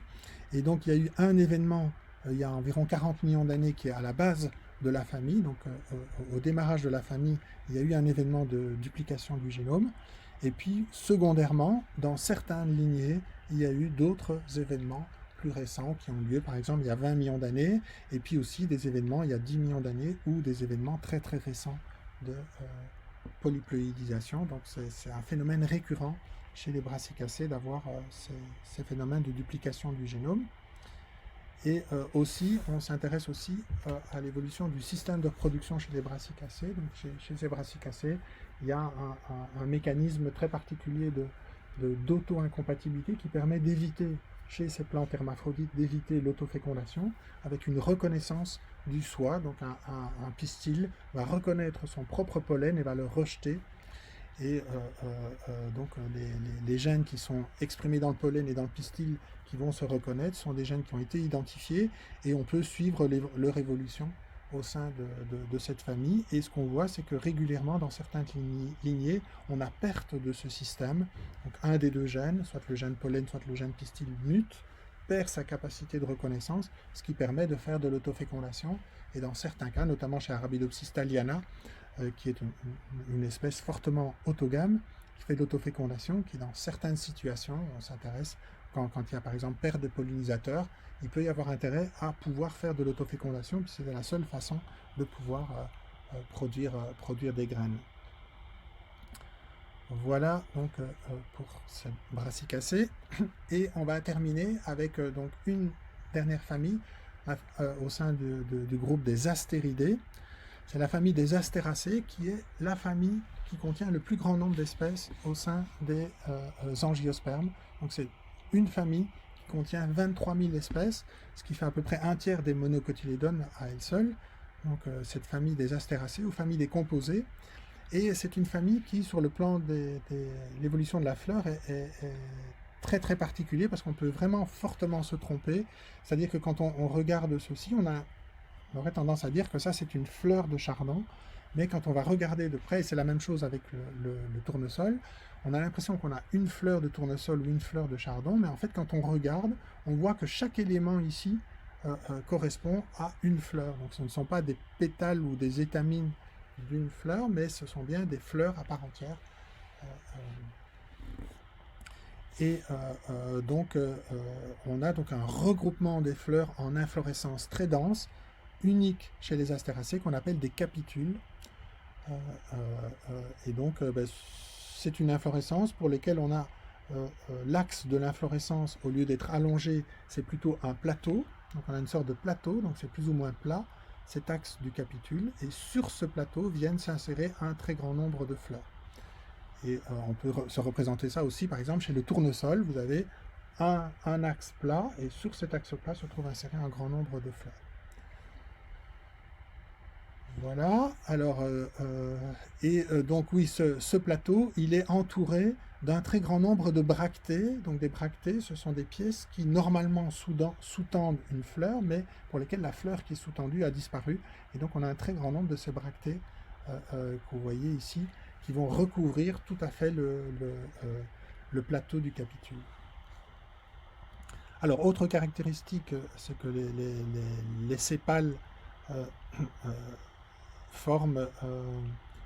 Et donc il y a eu un événement il y a environ 40 millions d'années qui est à la base de la famille, donc au démarrage de la famille, il y a eu un événement de duplication du génome. Et puis secondairement, dans certaines lignées, il y a eu d'autres événements plus récents qui ont lieu, par exemple, il y a 20 millions d'années, et puis aussi des événements il y a 10 millions d'années, ou des événements très très récents de polyploïdisation. Donc c'est un phénomène récurrent chez les brassicacées d'avoir ces phénomènes de duplication du génome. Et aussi, on s'intéresse aussi à l'évolution du système de reproduction chez les brassicacées. Donc chez ces brassicacées, il y a un mécanisme très particulier d'auto-incompatibilité qui permet d'éviter, chez ces plantes hermaphrodites, d'éviter l'autofécondation avec une reconnaissance du soi. Donc un pistil va reconnaître son propre pollen et va le rejeter. Et donc les gènes qui sont exprimés dans le pollen et dans le pistil qui vont se reconnaître sont des gènes qui ont été identifiés et on peut suivre leur évolution au sein de cette famille. Et ce qu'on voit, c'est que régulièrement dans certaines lignées, on a perte de ce système. Donc un des deux gènes, soit le gène pollen, soit le gène pistil, mute, perd sa capacité de reconnaissance, ce qui permet de faire de l'autofécondation. Et dans certains cas, notamment chez Arabidopsis thaliana, qui est une espèce fortement autogame, qui fait de l'autofécondation, qui dans certaines situations, on s'intéresse, quand il y a par exemple perte de pollinisateurs, il peut y avoir intérêt à pouvoir faire de l'autofécondation, puisque c'est la seule façon de pouvoir produire des graines. Voilà donc pour cette brassicacée. Et on va terminer avec donc une dernière famille au sein du groupe des astéridés. C'est la famille des astéracées qui est la famille qui contient le plus grand nombre d'espèces au sein des angiospermes. Donc c'est une famille qui contient 23 000 espèces, ce qui fait à peu près un tiers des monocotylédones à elle seule. donc cette famille des astéracées ou famille des composés. Et c'est une famille qui, sur le plan de l'évolution de la fleur, est très très particulier parce qu'on peut vraiment fortement se tromper. C'est-à-dire que quand on regarde ceci, on aurait tendance à dire que ça c'est une fleur de chardon, mais quand on va regarder de près, et c'est la même chose avec le tournesol, on a l'impression qu'on a une fleur de tournesol ou une fleur de chardon, mais en fait quand on regarde, on voit que chaque élément ici correspond à une fleur. Donc ce ne sont pas des pétales ou des étamines d'une fleur, mais ce sont bien des fleurs à part entière. Donc on a donc un regroupement des fleurs en inflorescence très dense, unique chez les astéracées, qu'on appelle des capitules. Et donc c'est une inflorescence pour laquelle on a l'axe de l'inflorescence, au lieu d'être allongé, c'est plutôt un plateau. Donc on a une sorte de plateau, donc c'est plus ou moins plat, cet axe du capitule, et sur ce plateau viennent s'insérer un très grand nombre de fleurs. Et on peut se représenter ça aussi, par exemple, chez le tournesol, vous avez un axe plat, et sur cet axe plat se trouve inséré un grand nombre de fleurs. Voilà, alors, donc oui, ce plateau, il est entouré d'un très grand nombre de bractées. Donc des bractées, ce sont des pièces qui normalement sous-tendent une fleur, mais pour lesquelles la fleur qui est sous-tendue a disparu. Et donc on a un très grand nombre de ces bractées que vous voyez ici, qui vont recouvrir tout à fait le plateau du capitule. Alors, autre caractéristique, c'est que les sépales forment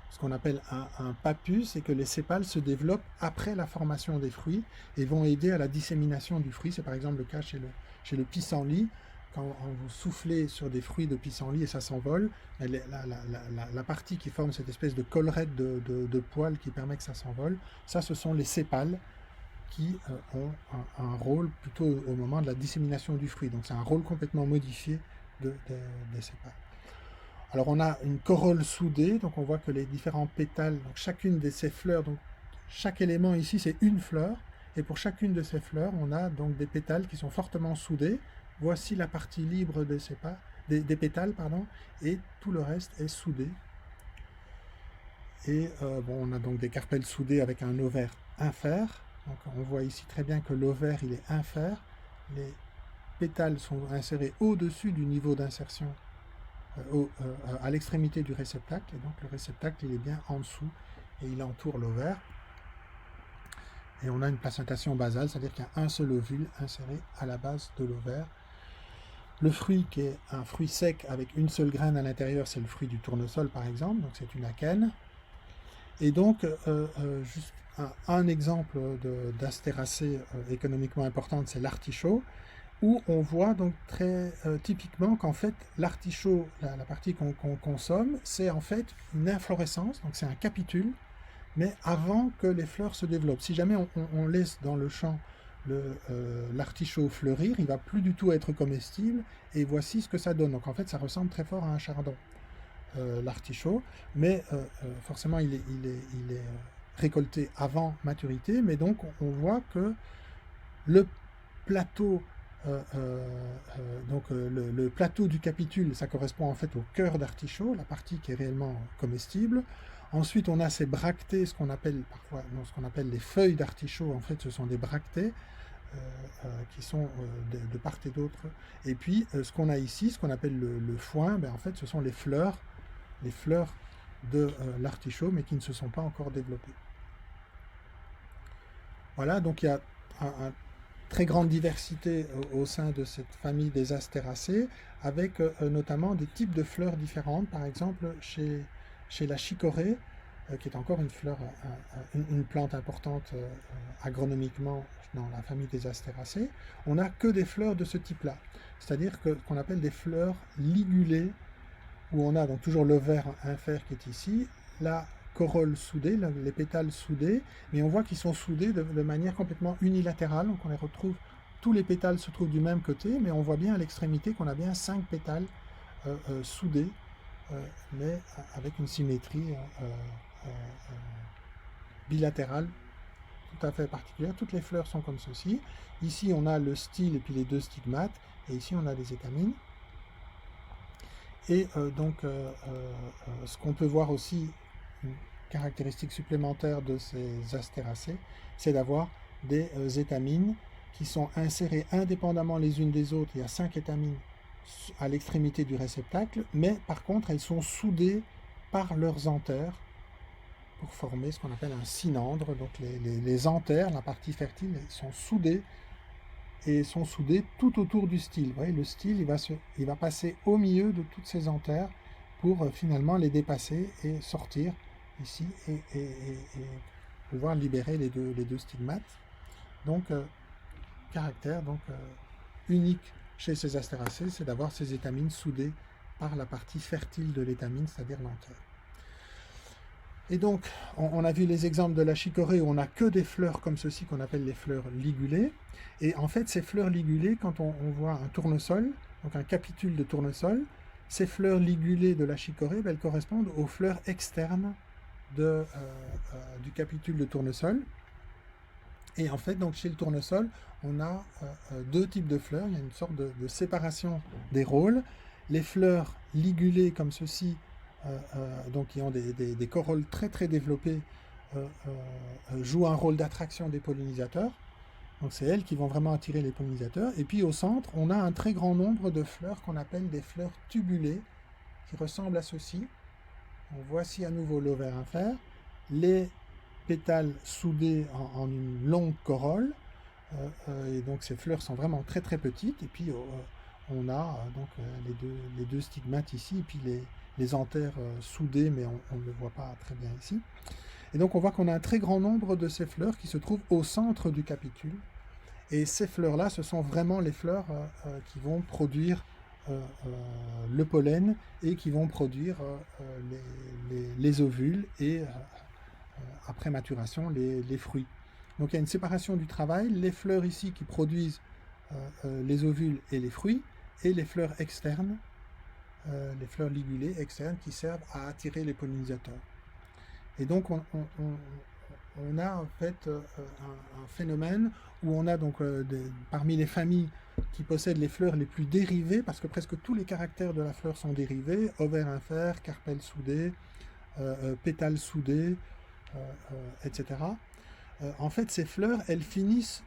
ce qu'on appelle un pappus, et que les sépales se développent après la formation des fruits et vont aider à la dissémination du fruit. C'est par exemple le cas chez le pissenlit. Quand vous soufflez sur des fruits de pissenlit et ça s'envole, la partie qui forme cette espèce de collerette de poils qui permet que ça s'envole, ça ce sont les sépales qui ont un rôle plutôt au moment de la dissémination du fruit. Donc c'est un rôle complètement modifié des sépales. Alors on a une corolle soudée, donc on voit que les différents pétales, donc chacune de ces fleurs, donc chaque élément ici c'est une fleur, et pour chacune de ces fleurs on a donc des pétales qui sont fortement soudés. Voici la partie libre des pétales, et tout le reste est soudé. Et on a donc des carpelles soudées avec un ovaire infère. Donc on voit ici très bien que l'ovaire il est infère. Les pétales sont insérés au-dessus du niveau d'insertion à l'extrémité du réceptacle, et donc le réceptacle il est bien en dessous et il entoure l'ovaire. Et on a une placentation basale, c'est-à-dire qu'il y a un seul ovule inséré à la base de l'ovaire. Le fruit qui est un fruit sec avec une seule graine à l'intérieur, c'est le fruit du tournesol par exemple, donc c'est une akène. Et donc juste un exemple d'astéracée économiquement importante, c'est l'artichaut, où on voit donc très typiquement qu'en fait l'artichaut, la partie qu'on consomme, c'est en fait une inflorescence, donc c'est un capitule, mais avant que les fleurs se développent. Si jamais on laisse dans le champ l'artichaut fleurir, il ne va plus du tout être comestible, et voici ce que ça donne. Donc en fait ça ressemble très fort à un chardon, l'artichaut, mais forcément il est récolté avant maturité, mais donc on voit que le plateau le plateau du capitule, ça correspond en fait au cœur d'artichaut, la partie qui est réellement comestible. Ensuite, on a ces bractées, ce qu'on appelle les feuilles d'artichaut. En fait, ce sont des bractées qui sont de part et d'autre. Et puis, ce qu'on a ici, ce qu'on appelle le foin, en fait, ce sont les fleurs de l'artichaut, mais qui ne se sont pas encore développées. Voilà, donc il y a un très grande diversité au sein de cette famille des astéracées, avec notamment des types de fleurs différentes. Par exemple, chez la chicorée, qui est encore une fleur, une plante importante agronomiquement dans la famille des astéracées, on n'a que des fleurs de ce type-là. C'est-à-dire qu'on appelle des fleurs ligulées, où on a donc toujours l'ovaire infère qui est ici, la corolle soudée, les pétales soudés, mais on voit qu'ils sont soudés de manière complètement unilatérale, donc on les retrouve, tous les pétales se trouvent du même côté, mais on voit bien à l'extrémité qu'on a bien 5 pétales soudés, mais avec une symétrie bilatérale tout à fait particulière. Toutes les fleurs sont comme ceci. Ici on a le style et puis les deux stigmates, et ici on a les étamines. Et ce qu'on peut voir aussi, une caractéristique supplémentaire de ces astéracées, c'est d'avoir des étamines qui sont insérées indépendamment les unes des autres. Il y a 5 étamines à l'extrémité du réceptacle, mais par contre elles sont soudées par leurs anthères pour former ce qu'on appelle un synandre. Donc les anthères, la partie fertile, sont soudées et sont soudées tout autour du style. Vous voyez, le style, il va passer au milieu de toutes ces anthères pour finalement les dépasser et sortir ici et pouvoir libérer les deux stigmates. Donc, caractère unique chez ces astéracées, c'est d'avoir ces étamines soudées par la partie fertile de l'étamine, c'est-à-dire l'anthère. Et donc, on a vu les exemples de la chicorée où on n'a que des fleurs comme ceci qu'on appelle les fleurs ligulées. Et en fait, ces fleurs ligulées, quand on voit un tournesol, donc un capitule de tournesol, ces fleurs ligulées de la chicorée, elles correspondent aux fleurs externes du capitule de tournesol. Et en fait, donc chez le tournesol, on a deux types de fleurs. Il y a une sorte de séparation des rôles. Les fleurs ligulées comme ceci, donc qui ont des corolles très très développées, jouent un rôle d'attraction des pollinisateurs. Donc c'est elles qui vont vraiment attirer les pollinisateurs. Et puis au centre, on a un très grand nombre de fleurs qu'on appelle des fleurs tubulées, qui ressemblent à ceci. Donc voici à nouveau l'ovaire infère, les pétales soudés en une longue corolle. Et donc ces fleurs sont vraiment très très petites. Et puis on a les deux stigmates ici, et puis les anthères soudées, mais on ne le voit pas très bien ici. Et donc on voit qu'on a un très grand nombre de ces fleurs qui se trouvent au centre du capitule. Et ces fleurs-là, ce sont vraiment les fleurs qui vont produire le pollen et qui vont produire les ovules et après maturation les fruits. Donc il y a une séparation du travail, les fleurs ici qui produisent les ovules et les fruits, et les fleurs externes, les fleurs ligulées externes qui servent à attirer les pollinisateurs. Et donc on a en fait un phénomène où on a donc parmi les familles qui possèdent les fleurs les plus dérivées, parce que presque tous les caractères de la fleur sont dérivés, ovaire infère, carpelle soudée, pétales soudés, etc. En fait, ces fleurs, elles finissent,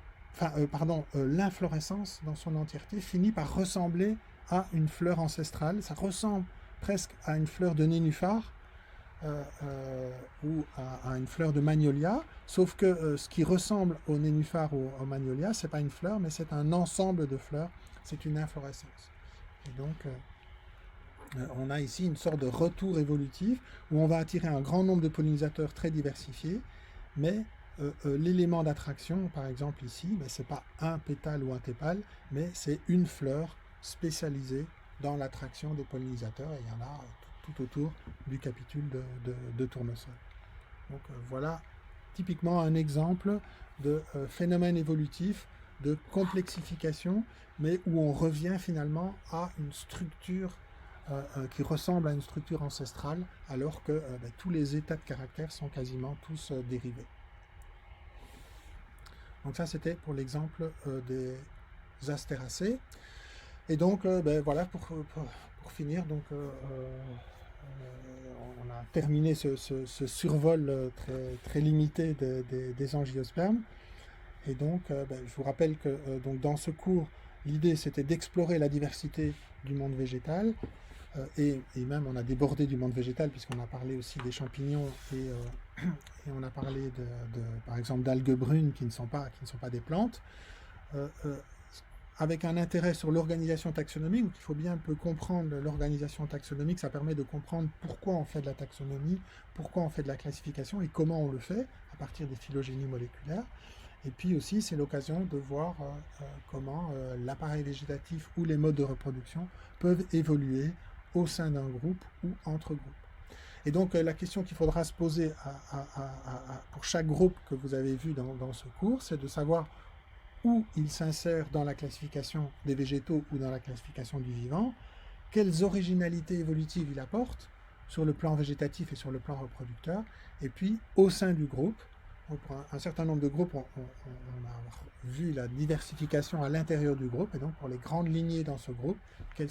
l'inflorescence dans son entièreté finit par ressembler à une fleur ancestrale. Ça ressemble presque à une fleur de nénuphar ou à une fleur de magnolia, sauf que ce qui ressemble au nénuphar ou au magnolia, c'est pas une fleur, mais c'est un ensemble de fleurs, c'est une inflorescence. Et donc, on a ici une sorte de retour évolutif où on va attirer un grand nombre de pollinisateurs très diversifiés, mais l'élément d'attraction, par exemple ici, ce n'est pas un pétale ou un tépale, mais c'est une fleur spécialisée dans l'attraction des pollinisateurs, et il y en a tout autour du capitule de tournesol. Donc voilà typiquement un exemple de phénomène évolutif, de complexification, mais où on revient finalement à une structure qui ressemble à une structure ancestrale, alors que tous les états de caractère sont quasiment tous dérivés. Donc ça, c'était pour l'exemple des astéracées. Et donc, voilà, pour finir, donc, on a terminé ce survol très limité des angiospermes. Et donc, je vous rappelle que donc dans ce cours, l'idée, c'était d'explorer la diversité du monde végétal. Et même, on a débordé du monde végétal, puisqu'on a parlé aussi des champignons et on a parlé par exemple d'algues brunes qui ne sont pas des plantes, avec un intérêt sur l'organisation taxonomique. Donc il faut bien un peu comprendre l'organisation taxonomique. Ça permet de comprendre pourquoi on fait de la taxonomie, pourquoi on fait de la classification et comment on le fait à partir des phylogénies moléculaires. Et puis aussi, c'est l'occasion de voir comment l'appareil végétatif ou les modes de reproduction peuvent évoluer au sein d'un groupe ou entre groupes. Et donc la question qu'il faudra se poser pour chaque groupe que vous avez vu dans ce cours, c'est de savoir où il s'insère dans la classification des végétaux ou dans la classification du vivant, quelles originalités évolutives il apporte sur le plan végétatif et sur le plan reproducteur, et puis au sein du groupe. Donc pour un certain nombre de groupes, on a vu la diversification à l'intérieur du groupe, et donc pour les grandes lignées dans ce groupe, quelles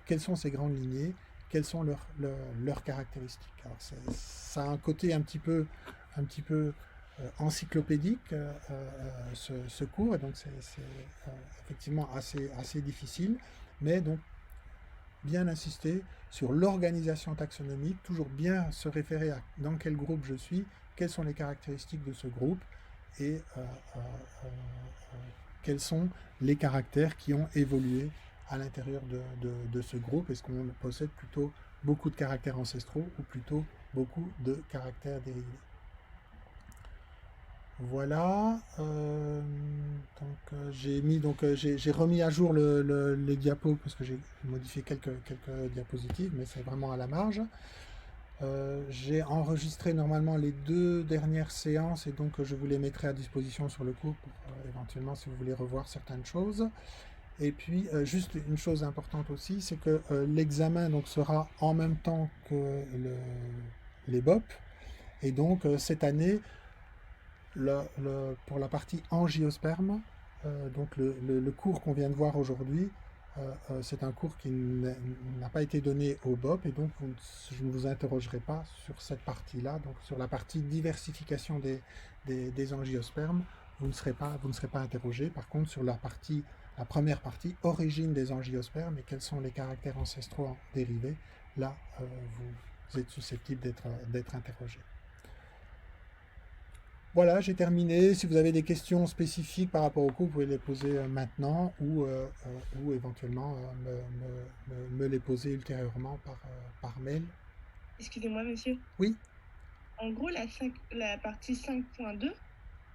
quelles sont ces grandes lignées, quelles sont leurs caractéristiques. Alors ça a un côté un petit peu encyclopédique, ce cours, et donc c'est effectivement assez difficile, mais donc bien insister sur l'organisation taxonomique, toujours bien se référer à dans quel groupe je suis, quelles sont les caractéristiques de ce groupe, et quels sont les caractères qui ont évolué à l'intérieur de ce groupe. Est-ce qu'on possède plutôt beaucoup de caractères ancestraux ou plutôt beaucoup de caractères dérivés? Voilà. J'ai remis à jour les diapos parce que j'ai modifié quelques diapositives, mais c'est vraiment à la marge. J'ai enregistré normalement les 2 dernières séances, et donc je vous les mettrai à disposition sur le cours pour éventuellement si vous voulez revoir certaines choses. Et puis juste une chose importante aussi, c'est que l'examen donc sera en même temps que les BOP, et donc cette année pour la partie angiosperme, donc le cours qu'on vient de voir aujourd'hui, c'est un cours qui n'a pas été donné au BOP, et donc je ne vous interrogerai pas sur cette partie-là. Donc sur la partie diversification des angiospermes, vous ne serez pas interrogé. Par contre, sur la première partie, origine des angiospermes et quels sont les caractères ancestraux dérivés, là, vous êtes susceptible d'être interrogé. Voilà, j'ai terminé. Si vous avez des questions spécifiques par rapport au cours, vous pouvez les poser maintenant, ou éventuellement me les poser ultérieurement par mail. Excusez-moi, monsieur. Oui. En gros, la partie 5.2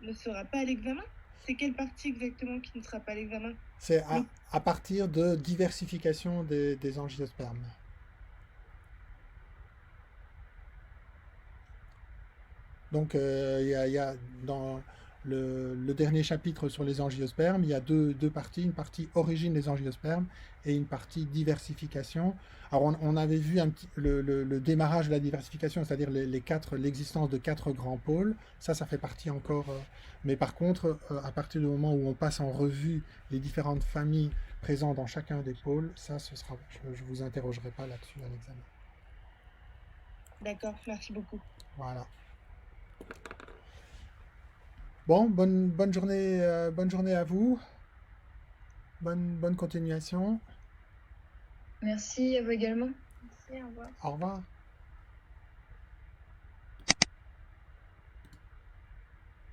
ne sera pas à l'examen? C'est quelle partie exactement qui ne sera pas à l'examen? C'est à partir de diversification des angiospermes. Donc, il y a dans le dernier chapitre sur les angiospermes, il y a deux parties, une partie origine des angiospermes et une partie diversification. Alors, on avait vu le démarrage de la diversification, c'est-à-dire l'existence de 4 grands pôles. Ça fait partie encore. Mais par contre, à partir du moment où on passe en revue les différentes familles présentes dans chacun des pôles, ça, je ne vous interrogerai pas là-dessus à l'examen. D'accord, merci beaucoup. Voilà. Bon, bonne journée à vous. Bonne continuation. Merci à vous également. Merci, au revoir. Au revoir.